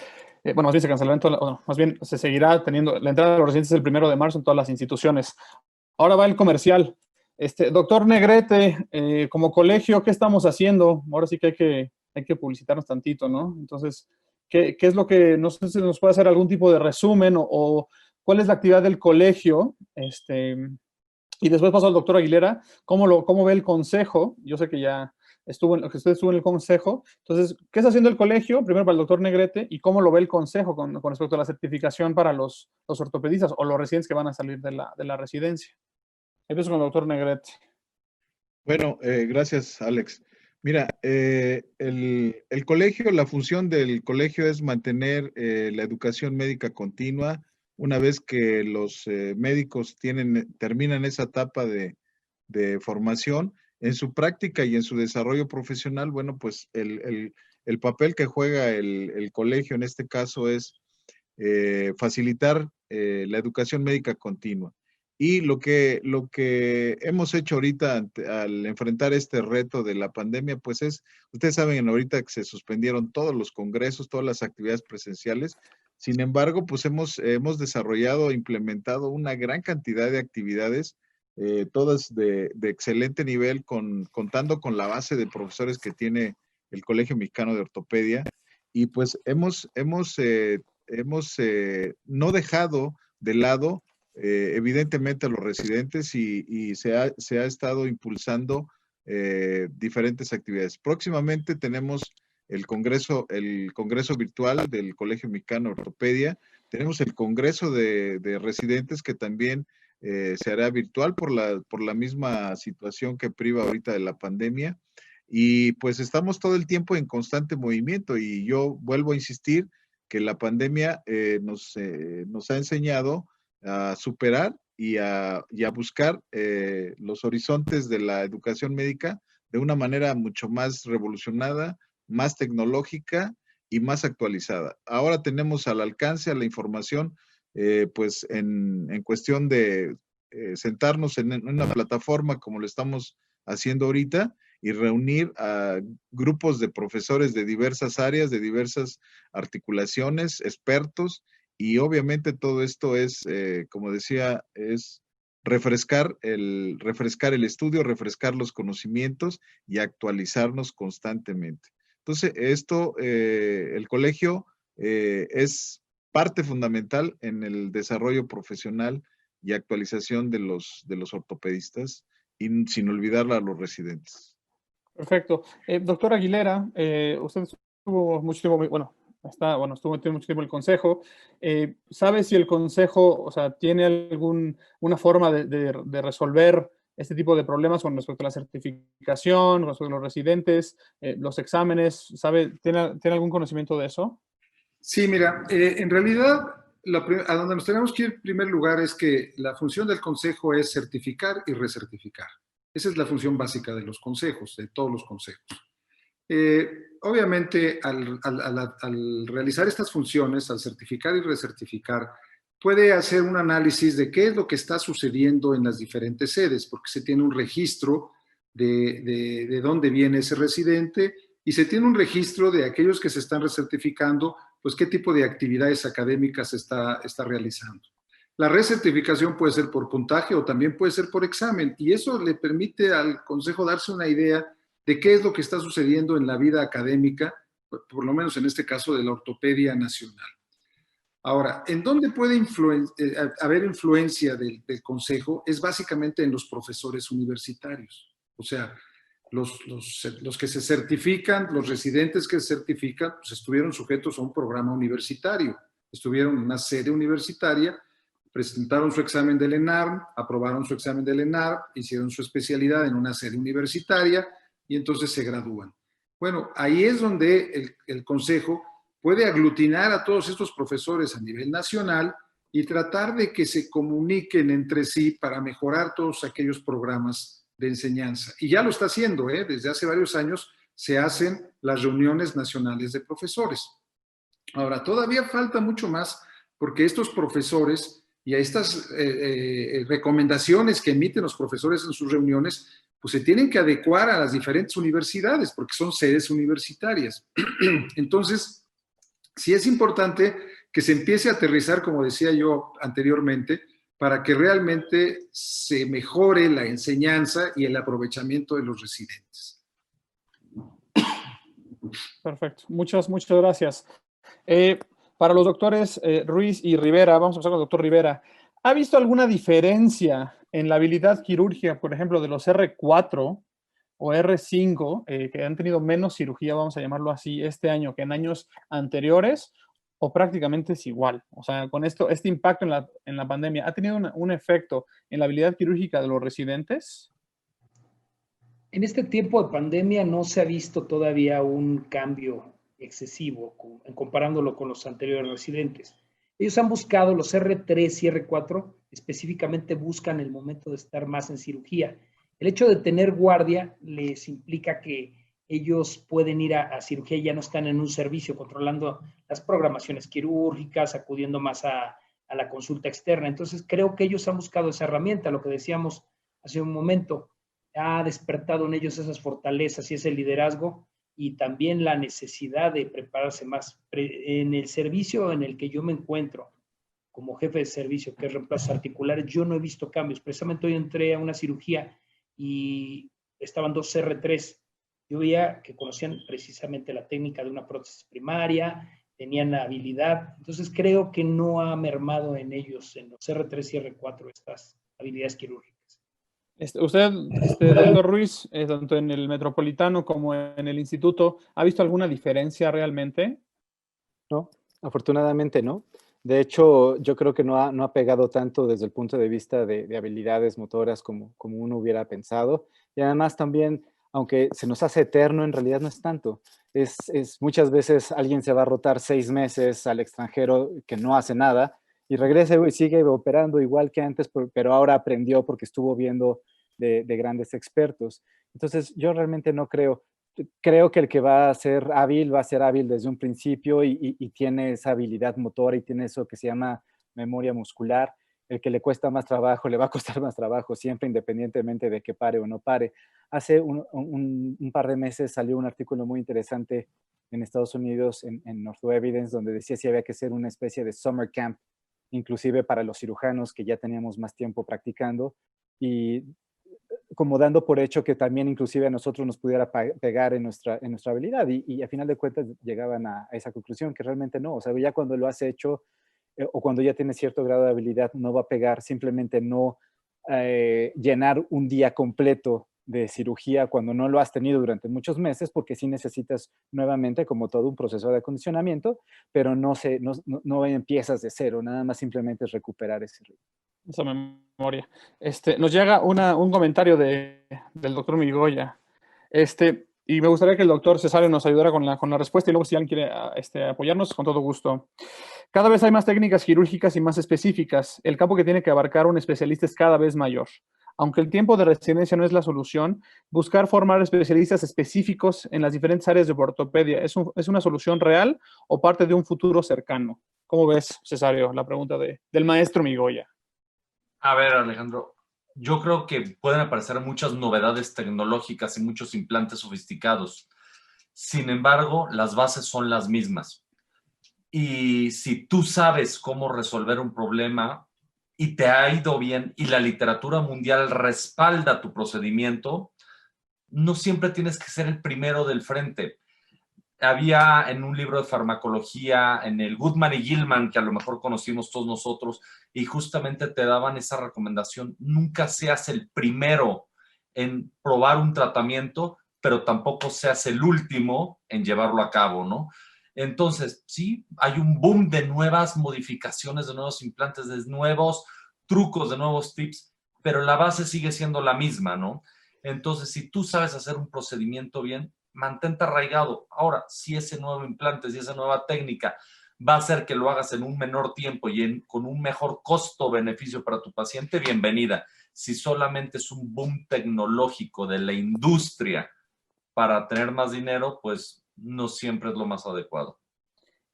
Bueno, más bien se cancelará más bien se seguirá teniendo la entrada de los residentes el 1 de marzo en todas las instituciones. Ahora va el comercial. Doctor Negrete, como colegio, ¿qué estamos haciendo? Ahora sí que hay que publicitarnos tantito, ¿no? Entonces, ¿qué es lo que, no sé si nos puede hacer algún tipo de resumen o cuál es la actividad del colegio? Y después paso al doctor Aguilera, ¿cómo ve el consejo? Yo sé que ya usted estuvo en el consejo. Entonces, ¿qué está haciendo el colegio? Primero para el doctor Negrete, y cómo lo ve el consejo con respecto a la certificación para los ortopedistas o los residentes que van a salir de la residencia. Empiezo con el doctor Negrete. Bueno, gracias, Alex. Mira, el colegio, la función del colegio es mantener la educación médica continua. Una vez que los médicos terminan esa etapa de formación, en su práctica y en su desarrollo profesional, bueno, pues el papel que juega el colegio en este caso es facilitar la educación médica continua. Y lo que hemos hecho ahorita al enfrentar este reto de la pandemia, pues ustedes saben ahorita que se suspendieron todos los congresos, todas las actividades presenciales. Sin embargo, pues hemos desarrollado, implementado una gran cantidad de actividades, todas de excelente nivel, contando con la base de profesores que tiene el Colegio Mexicano de Ortopedia. Y pues hemos no dejado de lado evidentemente a los residentes y se ha estado impulsando diferentes actividades. Próximamente tenemos el congreso virtual del Colegio Mexicano de Ortopedia. Tenemos el congreso de residentes que también se hará virtual por la misma situación que priva ahorita de la pandemia. Y pues estamos todo el tiempo en constante movimiento y yo vuelvo a insistir que la pandemia nos ha enseñado a superar y a buscar los horizontes de la educación médica de una manera mucho más revolucionada, más tecnológica y más actualizada. Ahora tenemos al alcance a la información, pues en cuestión de sentarnos en una plataforma como lo estamos haciendo ahorita y reunir a grupos de profesores de diversas áreas, de diversas articulaciones, expertos, y obviamente todo esto es, como decía, es refrescar el estudio, refrescar los conocimientos y actualizarnos constantemente. Entonces, el colegio es parte fundamental en el desarrollo profesional y actualización de los ortopedistas, y sin olvidar a los residentes. Perfecto. Doctor Aguilera, usted estuvo mucho tiempo, estuvo mucho tiempo en el consejo. ¿Sabe si el consejo, tiene alguna forma de resolver este tipo de problemas con respecto a la certificación, con respecto a los residentes, los exámenes? ¿Tiene algún conocimiento de eso? Sí, mira, en realidad a donde nos tenemos que ir en primer lugar es que la función del consejo es certificar y recertificar. Esa es la función básica de los consejos, de todos los consejos. Obviamente, al realizar estas funciones, al certificar y recertificar, puede hacer un análisis de qué es lo que está sucediendo en las diferentes sedes, porque se tiene un registro de dónde viene ese residente y se tiene un registro de aquellos que se están recertificando, pues qué tipo de actividades académicas está realizando. La recertificación puede ser por puntaje o también puede ser por examen, y eso le permite al consejo darse una idea de qué es lo que está sucediendo en la vida académica, por lo menos en este caso de la ortopedia nacional. Ahora, ¿en dónde puede haber influencia del consejo? Es básicamente en los profesores universitarios. O sea, los que se certifican, los residentes que se certifican, pues estuvieron sujetos a un programa universitario, estuvieron en una sede universitaria, presentaron su examen del ENARM, aprobaron su examen del ENARM, hicieron su especialidad en una sede universitaria y entonces se gradúan. Bueno, ahí es donde el consejo puede aglutinar a todos estos profesores a nivel nacional y tratar de que se comuniquen entre sí para mejorar todos aquellos programas de enseñanza. Y ya lo está haciendo, desde hace varios años se hacen las reuniones nacionales de profesores. Ahora, todavía falta mucho más porque estos profesores y a estas recomendaciones que emiten los profesores en sus reuniones, pues se tienen que adecuar a las diferentes universidades porque son sedes universitarias. Entonces, sí es importante que se empiece a aterrizar, como decía yo anteriormente, para que realmente se mejore la enseñanza y el aprovechamiento de los residentes. Perfecto. Muchas gracias. Para los doctores Ruiz y Rivera, vamos a empezar con el doctor Rivera. ¿Ha visto alguna diferencia en la habilidad quirúrgica, por ejemplo, de los R4 o R5, que han tenido menos cirugía, vamos a llamarlo así, este año que en años anteriores, o prácticamente es igual? O sea, con este impacto en la pandemia, ¿ha tenido un efecto en la habilidad quirúrgica de los residentes? En este tiempo de pandemia no se ha visto todavía un cambio excesivo comparándolo con los anteriores residentes. Ellos han buscado, los R3 y R4 específicamente buscan el momento de estar más en cirugía. El hecho de tener guardia les implica que ellos pueden ir a cirugía y ya no están en un servicio controlando las programaciones quirúrgicas, acudiendo más a la consulta externa. Entonces creo que ellos han buscado esa herramienta, lo que decíamos hace un momento, ha despertado en ellos esas fortalezas y ese liderazgo y también la necesidad de prepararse más. En el servicio en el que yo me encuentro como jefe de servicio, que es reemplazos articulares, yo no he visto cambios. Precisamente hoy entré a una cirugía y estaban dos R3. Yo veía que conocían precisamente la técnica de una prótesis primaria, tenían habilidad. Entonces creo que no ha mermado en ellos, en los R3 y R4, estas habilidades quirúrgicas. Usted, doctor Ruiz, tanto en el Metropolitano como en el Instituto, ¿ha visto alguna diferencia realmente? No, afortunadamente no. De hecho, yo creo que no ha pegado tanto desde el punto de vista de habilidades motoras como uno hubiera pensado. Y además también, aunque se nos hace eterno, en realidad no es tanto. Muchas veces alguien se va a rotar 6 meses al extranjero que no hace nada y regresa y sigue operando igual que antes, pero ahora aprendió porque estuvo viendo de grandes expertos. Entonces, yo realmente no creo que el que va a ser hábil desde un principio y tiene esa habilidad motora y tiene eso que se llama memoria muscular. El que le cuesta más trabajo, le va a costar más trabajo siempre, independientemente de que pare o no pare. Hace un par de meses salió un artículo muy interesante en Estados Unidos, en OrthoEvidence, donde decía si había que hacer una especie de summer camp, inclusive para los cirujanos que ya teníamos más tiempo practicando, y como dando por hecho que también inclusive a nosotros nos pudiera pegar en nuestra habilidad, y a final de cuentas llegaban a esa conclusión, que realmente no. O sea, ya cuando lo has hecho o cuando ya tienes cierto grado de habilidad, no va a pegar, simplemente no llenar un día completo de cirugía cuando no lo has tenido durante muchos meses, porque sí necesitas nuevamente como todo un proceso de acondicionamiento, pero no empiezas de cero, nada más simplemente es recuperar ese ritmo. Esa memoria. Nos llega un comentario del doctor Migoya. Y me gustaría que el doctor Cesario nos ayudara con la respuesta, y luego si alguien quiere apoyarnos, con todo gusto. Cada vez hay más técnicas quirúrgicas y más específicas. El campo que tiene que abarcar un especialista es cada vez mayor. Aunque el tiempo de residencia no es la solución, buscar formar especialistas específicos en las diferentes áreas de ortopedia, ¿es una solución real o parte de un futuro cercano? ¿Cómo ves, Cesario, la pregunta del maestro Migoya? A ver, Alejandro, yo creo que pueden aparecer muchas novedades tecnológicas y muchos implantes sofisticados. Sin embargo, las bases son las mismas. Y si tú sabes cómo resolver un problema y te ha ido bien y la literatura mundial respalda tu procedimiento, no siempre tienes que ser el primero del frente. Había en un libro de farmacología, en el Goodman y Gilman, que a lo mejor conocimos todos nosotros, y justamente te daban esa recomendación: nunca seas el primero en probar un tratamiento, pero tampoco seas el último en llevarlo a cabo, ¿no? Entonces, sí, hay un boom de nuevas modificaciones, de nuevos implantes, de nuevos trucos, de nuevos tips, pero la base sigue siendo la misma, ¿no? Entonces, si tú sabes hacer un procedimiento bien, mantente arraigado. Ahora, si ese nuevo implante, si esa nueva técnica va a hacer que lo hagas en un menor tiempo y con un mejor costo-beneficio para tu paciente, bienvenida. Si solamente es un boom tecnológico de la industria para tener más dinero, pues no siempre es lo más adecuado.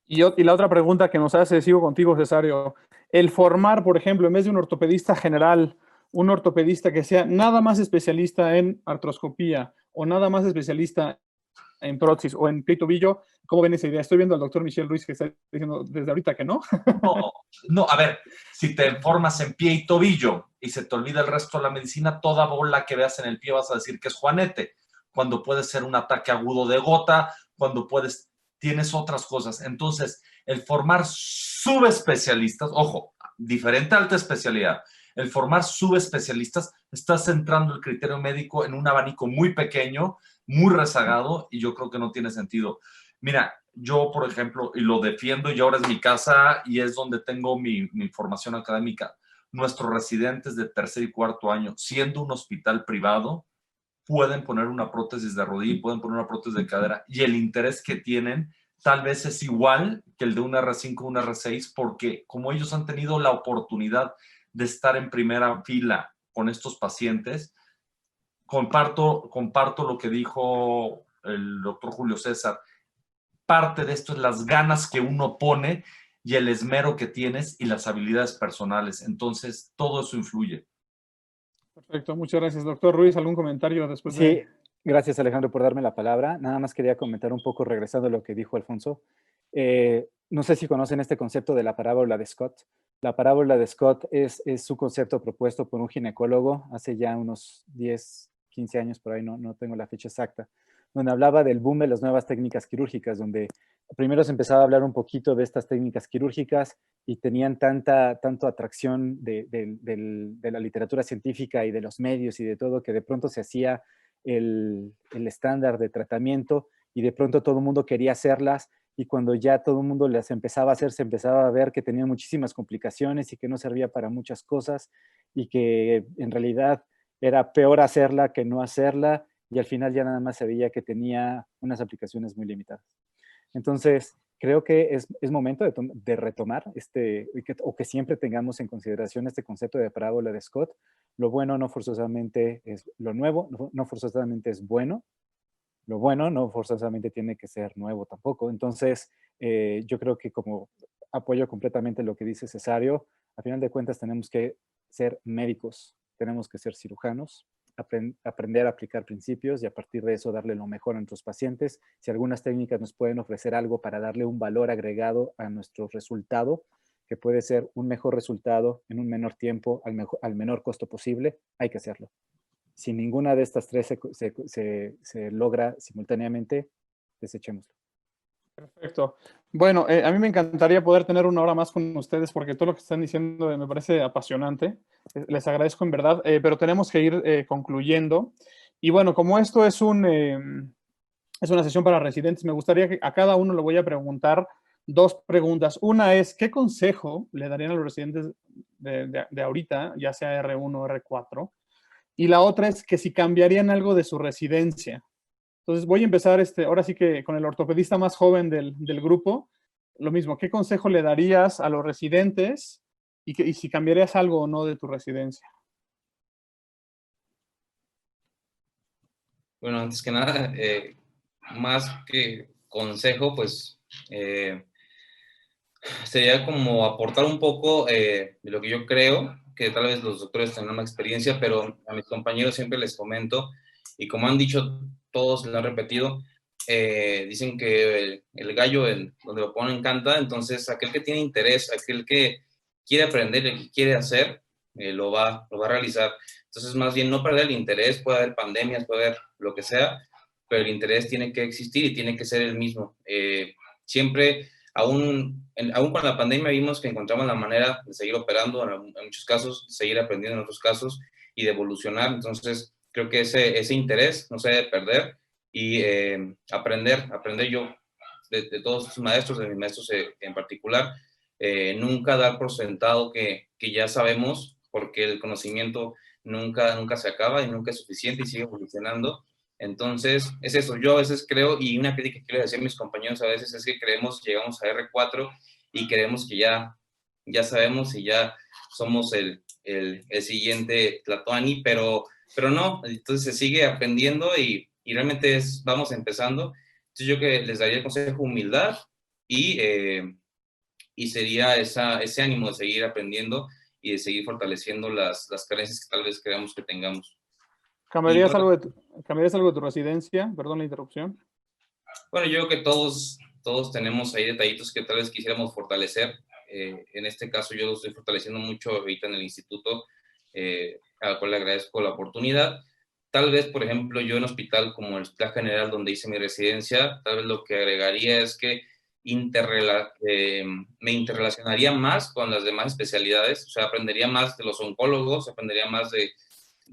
Y la otra pregunta que nos hace, sigo contigo, Cesario, el formar, por ejemplo, en vez de un ortopedista general, un ortopedista que sea nada más especialista en artroscopía o nada más especialista en prótesis o en pie y tobillo, ¿cómo ven esa idea? Estoy viendo al doctor Michel Ruiz que está diciendo desde ahorita que no. No, a ver, si te formas en pie y tobillo y se te olvida el resto de la medicina, toda bola que veas en el pie vas a decir que es Juanete, cuando puede ser un ataque agudo de gota, cuando tienes otras cosas. Entonces, el formar subespecialistas, ojo, diferente a alta especialidad, el formar subespecialistas está centrando el criterio médico en un abanico muy pequeño, muy rezagado, y yo creo que no tiene sentido. Mira, yo, por ejemplo, y lo defiendo, y ahora es mi casa y es donde tengo mi formación académica, nuestros residentes de tercer y cuarto año, siendo un hospital privado, pueden poner una prótesis de rodilla, pueden poner una prótesis de cadera, y el interés que tienen tal vez es igual que el de un R5 o un R6, porque como ellos han tenido la oportunidad de estar en primera fila con estos pacientes, comparto lo que dijo el doctor Julio César. Parte de esto es las ganas que uno pone y el esmero que tienes y las habilidades personales. Entonces, todo eso influye. Perfecto, muchas gracias. Doctor Ruiz, ¿algún comentario después Sí, de...? gracias Alejandro por darme la palabra. Nada más quería comentar un poco, regresando a lo que dijo Alfonso. No sé si conocen este concepto de la parábola de Scott. La parábola de Scott es su concepto propuesto por un ginecólogo hace ya unos 10, 15 años, por ahí no tengo la fecha exacta, donde hablaba del boom de las nuevas técnicas quirúrgicas, donde primero se empezaba a hablar un poquito de estas técnicas quirúrgicas y tenían tanto atracción de la literatura científica y de los medios y de todo, que de pronto se hacía el estándar de tratamiento y de pronto todo el mundo quería hacerlas, y cuando ya todo el mundo las empezaba a hacer, se empezaba a ver que tenían muchísimas complicaciones y que no servía para muchas cosas y que en realidad era peor hacerla que no hacerla, y al final ya nada más se veía que tenía unas aplicaciones muy limitadas. Entonces, creo que es momento de retomar o que siempre tengamos en consideración este concepto de parábola de Scott. Lo bueno no forzosamente es lo nuevo, no forzosamente es bueno. Lo bueno no forzosamente tiene que ser nuevo tampoco. Entonces, yo creo que como apoyo completamente lo que dice Cesario, a final de cuentas tenemos que ser médicos, tenemos que ser cirujanos, aprender a aplicar principios y a partir de eso darle lo mejor a nuestros pacientes. Si algunas técnicas nos pueden ofrecer algo para darle un valor agregado a nuestro resultado, que puede ser un mejor resultado en un menor tiempo, al menor costo posible, hay que hacerlo. Si ninguna de estas tres se logra simultáneamente, desechémoslo. Perfecto. Bueno, a mí me encantaría poder tener una hora más con ustedes porque todo lo que están diciendo me parece apasionante. Les agradezco en verdad, pero tenemos que ir concluyendo. Y bueno, como esto es una sesión para residentes, me gustaría que a cada uno le voy a preguntar dos preguntas. Una es, ¿qué consejo le darían a los residentes de ahorita, ya sea R1 o R4? Y la otra es que si cambiarían algo de su residencia. Entonces voy a empezar ahora sí que con el ortopedista más joven del grupo. Lo mismo, ¿qué consejo le darías a los residentes y si cambiarías algo o no de tu residencia? Bueno, antes que nada, más que consejo, pues sería como aportar un poco de lo que yo creo, que tal vez los doctores tengan más experiencia, pero a mis compañeros siempre les comento, y como han dicho todos, lo han repetido, dicen que el gallo donde lo ponen canta. Entonces aquel que tiene interés, aquel que quiere aprender, el que quiere hacer, lo va a realizar. Entonces, más bien no perder el interés, puede haber pandemias, puede haber lo que sea, pero el interés tiene que existir y tiene que ser el mismo. Siempre, aún con la pandemia, vimos que encontramos la manera de seguir operando, en muchos casos, seguir aprendiendo en otros casos y de evolucionar. Entonces, creo que ese interés no se debe perder y aprender yo de todos sus maestros, de mis maestros en particular, nunca dar por sentado que ya sabemos, porque el conocimiento nunca se acaba y nunca es suficiente y sigue evolucionando. Entonces, es eso. Yo a veces creo, y una crítica que quiero decir a mis compañeros a veces es que llegamos a R4 y creemos que ya sabemos y ya somos el siguiente Tlatoani, pero no. Entonces se sigue aprendiendo y realmente vamos empezando. Entonces yo que les daría el consejo humildad y sería ese ánimo de seguir aprendiendo y de seguir fortaleciendo las carencias que tal vez creamos que tengamos. ¿Cambiarías algo de tu residencia? Perdón la interrupción. Bueno, yo creo que todos tenemos ahí detallitos que tal vez quisiéramos fortalecer. En este caso yo lo estoy fortaleciendo mucho ahorita en el instituto, al cual le agradezco la oportunidad. Tal vez, por ejemplo, yo en hospital como el Hospital General donde hice mi residencia, tal vez lo que agregaría es que me interrelacionaría más con las demás especialidades, o sea, aprendería más de los oncólogos, aprendería más de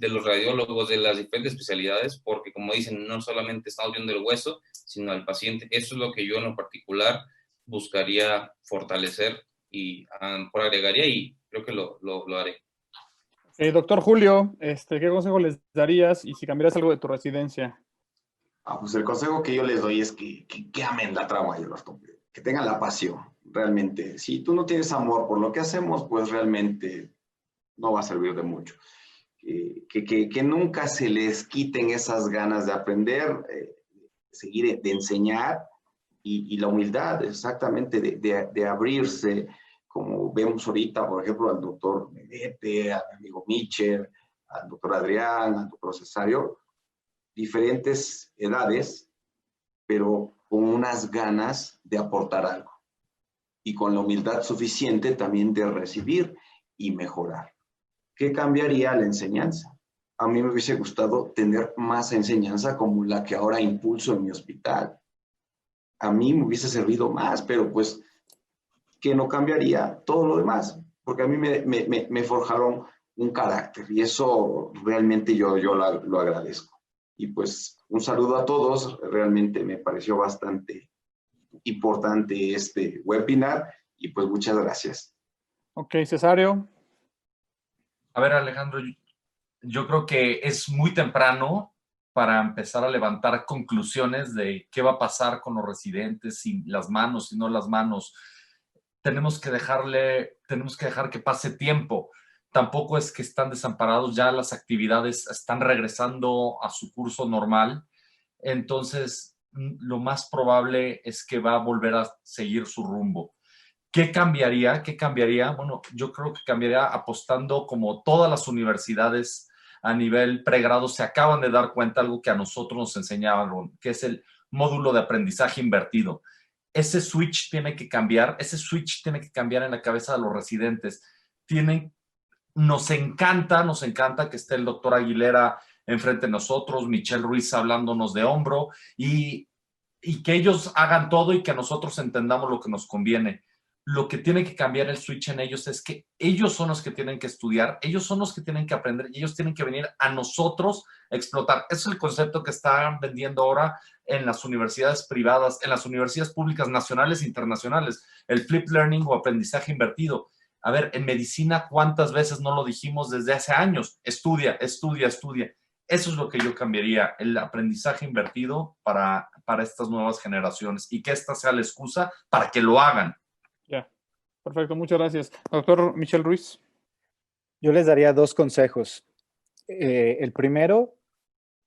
los radiólogos, de las diferentes especialidades, porque como dicen, no solamente estamos viendo el hueso, sino al paciente. Eso es lo que yo en lo particular buscaría fortalecer y por agregaría, y creo que lo haré. Doctor Julio, ¿qué consejo les darías y si cambiarías algo de tu residencia? Pues el consejo que yo les doy es que amen la trauma y el ortopedia, que tengan la pasión, realmente. Si tú no tienes amor por lo que hacemos, pues realmente no va a servir de mucho. Que nunca se les quiten esas ganas de aprender, seguir, de enseñar y la humildad, exactamente, de abrirse, como vemos ahorita, por ejemplo, al doctor Medete, al amigo Mitchell, al doctor Adrián, al doctor Cesario, diferentes edades, pero con unas ganas de aportar algo y con la humildad suficiente también de recibir y mejorar. ¿Qué cambiaría la enseñanza? A mí me hubiese gustado tener más enseñanza como la que ahora impulso en mi hospital. A mí me hubiese servido más, pero pues que no cambiaría todo lo demás, porque a mí me forjaron un carácter y eso realmente yo lo agradezco. Y pues un saludo a todos, realmente me pareció bastante importante este webinar y pues muchas gracias. Ok, Cesario. A ver, Alejandro, yo creo que es muy temprano para empezar a levantar conclusiones de qué va a pasar con los residentes, si las manos, si no las manos. Tenemos que dejar que pase tiempo. Tampoco es que están desamparados, ya las actividades están regresando a su curso normal. Entonces, lo más probable es que va a volver a seguir su rumbo. ¿Qué cambiaría? Bueno, yo creo que cambiaría apostando, como todas las universidades a nivel pregrado se acaban de dar cuenta, algo que a nosotros nos enseñaban, que es el módulo de aprendizaje invertido. Ese switch tiene que cambiar en la cabeza de los residentes. Nos encanta que esté el doctor Aguilera enfrente de nosotros, Michelle Ruiz hablándonos de hombro y que ellos hagan todo y que nosotros entendamos lo que nos conviene. Lo que tiene que cambiar el switch en ellos es que ellos son los que tienen que estudiar, ellos son los que tienen que aprender y ellos tienen que venir a nosotros a explotar. Ese es el concepto que están vendiendo ahora en las universidades privadas, en las universidades públicas nacionales e internacionales, el flip learning o aprendizaje invertido. A ver, en medicina, ¿cuántas veces no lo dijimos desde hace años? Estudia, estudia, estudia. Eso es lo que yo cambiaría, el aprendizaje invertido para estas nuevas generaciones y que esta sea la excusa para que lo hagan. Ya, perfecto, muchas gracias. Doctor Michelle Ruiz. Yo les daría 2 consejos. El primero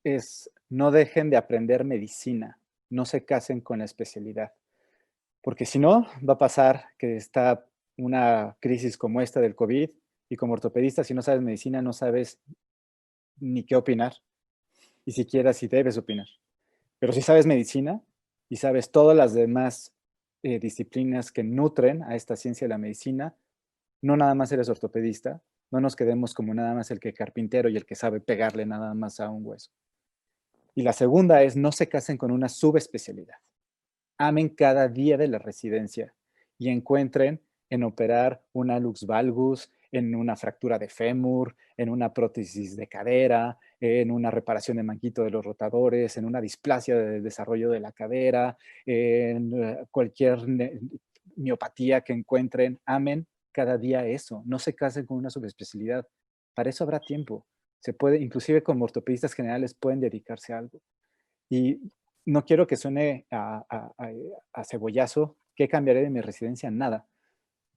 es no dejen de aprender medicina, no se casen con la especialidad, porque si no, va a pasar que está una crisis como esta del COVID y como ortopedista, si no sabes medicina, no sabes ni qué opinar, y siquiera si debes opinar. Pero si sabes medicina y sabes todas las demás disciplinas que nutren a esta ciencia de la medicina, no nada más eres ortopedista, no nos quedemos como nada más el que carpintero y el que sabe pegarle nada más a un hueso. Y la segunda es, no se casen con una subespecialidad. Amen cada día de la residencia y encuentren en operar una lux valgus, en una fractura de fémur, en una prótesis de cadera, en una reparación de manguito de los rotadores, en una displasia de desarrollo de la cadera, en cualquier miopatía que encuentren. Amen cada día eso. No se casen con una subespecialidad. Para eso habrá tiempo. Se puede, inclusive como ortopedistas generales, pueden dedicarse a algo. Y no quiero que suene a cebollazo. ¿Qué cambiaré de mi residencia? Nada.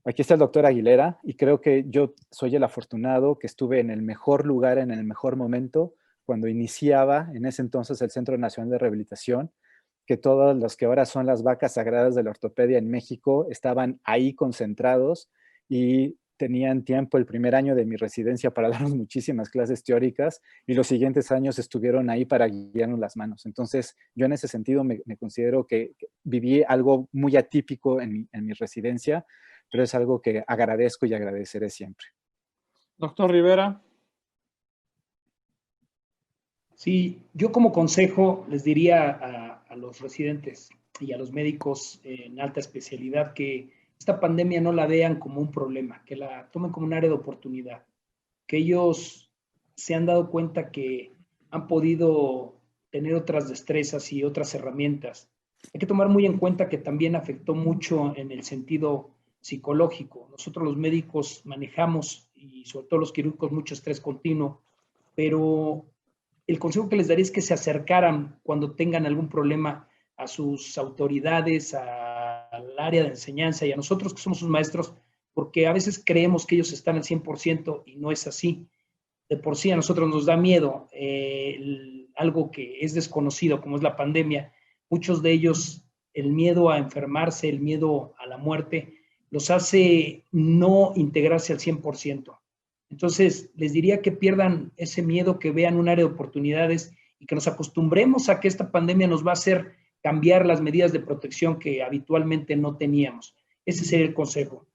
Aquí está el doctor Aguilera y creo que yo soy el afortunado que estuve en el mejor lugar, en el mejor momento, cuando iniciaba en ese entonces el Centro Nacional de Rehabilitación, que todos los que ahora son las vacas sagradas de la ortopedia en México estaban ahí concentrados y tenían tiempo el primer año de mi residencia para darnos muchísimas clases teóricas y los siguientes años estuvieron ahí para guiarnos las manos. Entonces, yo en ese sentido me considero que viví algo muy atípico en mi residencia, pero es algo que agradezco y agradeceré siempre. Doctor Rivera. Sí, yo como consejo les diría a los residentes y a los médicos en alta especialidad que esta pandemia no la vean como un problema, que la tomen como un área de oportunidad, que ellos se han dado cuenta que han podido tener otras destrezas y otras herramientas. Hay que tomar muy en cuenta que también afectó mucho en el sentido psicológico. Nosotros los médicos manejamos, y sobre todo los quirúrgicos, mucho estrés continuo, pero el consejo que les daría es que se acercaran cuando tengan algún problema a sus autoridades, al área de enseñanza y a nosotros que somos sus maestros, porque a veces creemos que ellos están al 100% y no es así. De por sí a nosotros nos da miedo algo que es desconocido, como es la pandemia. Muchos de ellos, el miedo a enfermarse, el miedo a la muerte, los hace no integrarse al 100%. Entonces, les diría que pierdan ese miedo, que vean un área de oportunidades y que nos acostumbremos a que esta pandemia nos va a hacer cambiar las medidas de protección que habitualmente no teníamos. Ese sería el consejo.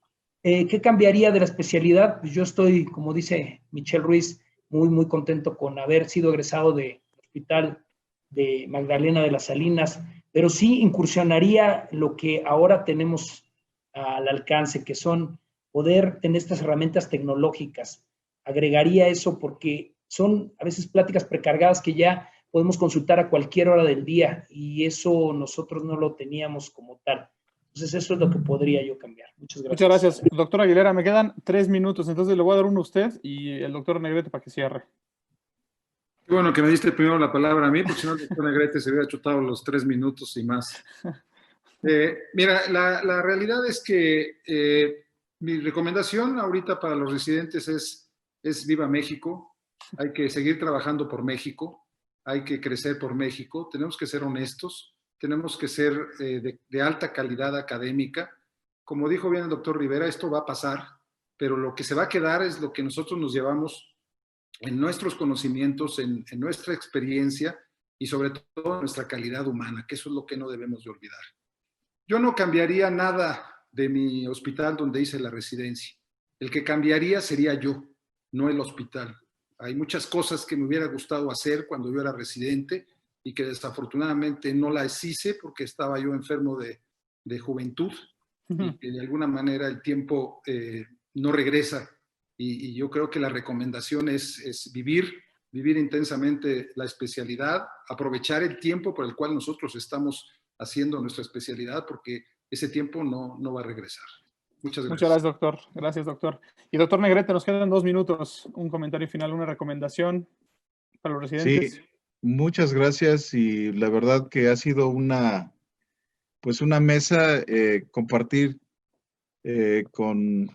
¿Qué cambiaría de la especialidad? Pues yo estoy, como dice Michelle Ruiz, muy contento con haber sido egresado del Hospital de Magdalena de las Salinas, pero sí incursionaría lo que ahora tenemos al alcance, que son poder tener estas herramientas tecnológicas. Agregaría eso porque son a veces pláticas precargadas que ya podemos consultar a cualquier hora del día y eso nosotros no lo teníamos como tal. Entonces eso es lo que podría yo cambiar. Muchas gracias. Muchas gracias. Doctor Aguilera, me quedan 3 minutos, entonces le voy a dar uno a usted y el doctor Negrete para que cierre. Qué bueno que me diste primero la palabra a mí, porque si no el doctor Negrete se hubiera chutado los 3 minutos y más. Mira, la realidad es que mi recomendación ahorita para los residentes es viva México. Hay que seguir trabajando por México. Hay que crecer por México. Tenemos que ser honestos. Tenemos que ser de alta calidad académica. Como dijo bien el doctor Rivera, esto va a pasar, pero lo que se va a quedar es lo que nosotros nos llevamos en nuestros conocimientos, en nuestra experiencia y sobre todo nuestra calidad humana, que eso es lo que no debemos de olvidar. Yo no cambiaría nada de mi hospital donde hice la residencia. El que cambiaría sería yo, no el hospital. Hay muchas cosas que me hubiera gustado hacer cuando yo era residente y que desafortunadamente no las hice porque estaba yo enfermo de juventud y que de alguna manera el tiempo no regresa. Y yo creo que la recomendación es vivir intensamente la especialidad, aprovechar el tiempo por el cual nosotros estamos haciendo nuestra especialidad, porque ese tiempo no va a regresar. Muchas gracias. Muchas gracias, doctor. Gracias, doctor. Y doctor Negrete, nos quedan 2 minutos. Un comentario final, una recomendación para los residentes. Sí, muchas gracias y la verdad que ha sido una mesa compartir con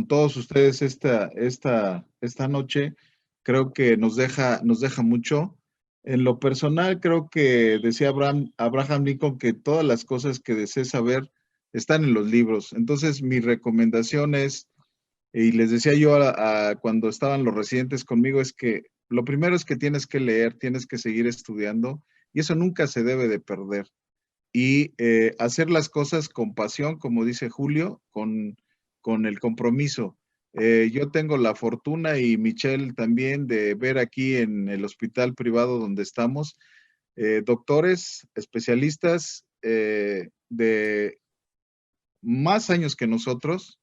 todos ustedes esta noche. Creo que nos deja mucho. En lo personal, creo que decía Abraham Lincoln que todas las cosas que desees saber están en los libros. Entonces, mi recomendación es, y les decía yo cuando estaban los residentes conmigo, es que lo primero es que tienes que leer, tienes que seguir estudiando, y eso nunca se debe de perder. Y hacer las cosas con pasión, como dice Julio, con el compromiso. Yo tengo la fortuna y Michelle también de ver aquí en el hospital privado donde estamos, doctores, especialistas de más años que nosotros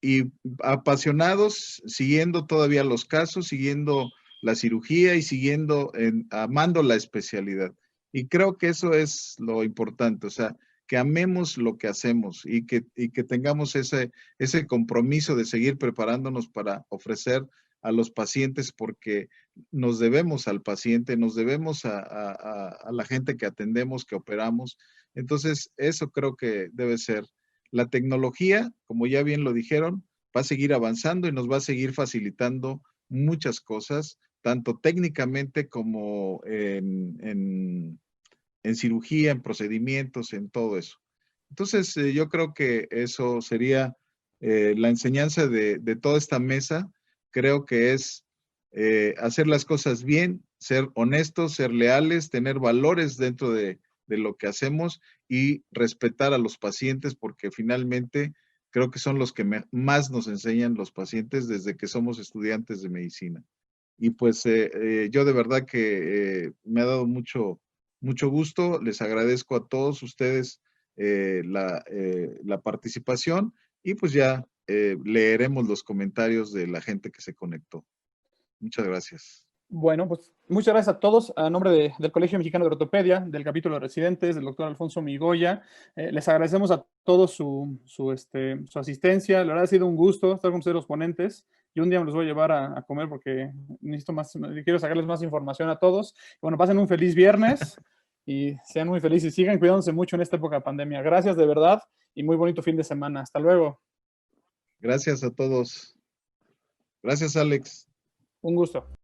y apasionados, siguiendo todavía los casos, siguiendo la cirugía y amando la especialidad. Y creo que eso es lo importante, o sea, que amemos lo que hacemos y que tengamos ese compromiso de seguir preparándonos para ofrecer a los pacientes, porque nos debemos al paciente, nos debemos a la gente que atendemos, que operamos. Entonces, eso creo que debe ser. La tecnología, como ya bien lo dijeron, va a seguir avanzando y nos va a seguir facilitando muchas cosas, tanto técnicamente como en cirugía, en procedimientos, en todo eso. Entonces, yo creo que eso sería la enseñanza de toda esta mesa. Creo que es hacer las cosas bien, ser honestos, ser leales, tener valores dentro de lo que hacemos y respetar a los pacientes, porque finalmente creo que son los que más nos enseñan los pacientes desde que somos estudiantes de medicina. Y pues yo de verdad que me ha dado mucho gusto. Les agradezco a todos ustedes la participación y pues ya leeremos los comentarios de la gente que se conectó. Muchas gracias. Bueno, pues muchas gracias a todos. A nombre del Colegio Mexicano de Ortopedia, del capítulo de residentes, del doctor Alfonso Migoya, les agradecemos a todos su asistencia. La verdad ha sido un gusto estar con ustedes los ponentes. Y un día me los voy a llevar a comer porque quiero sacarles más información a todos. Bueno, pasen un feliz viernes y sean muy felices. Sigan cuidándose mucho en esta época de pandemia. Gracias de verdad y muy bonito fin de semana. Hasta luego. Gracias a todos. Gracias, Alex. Un gusto.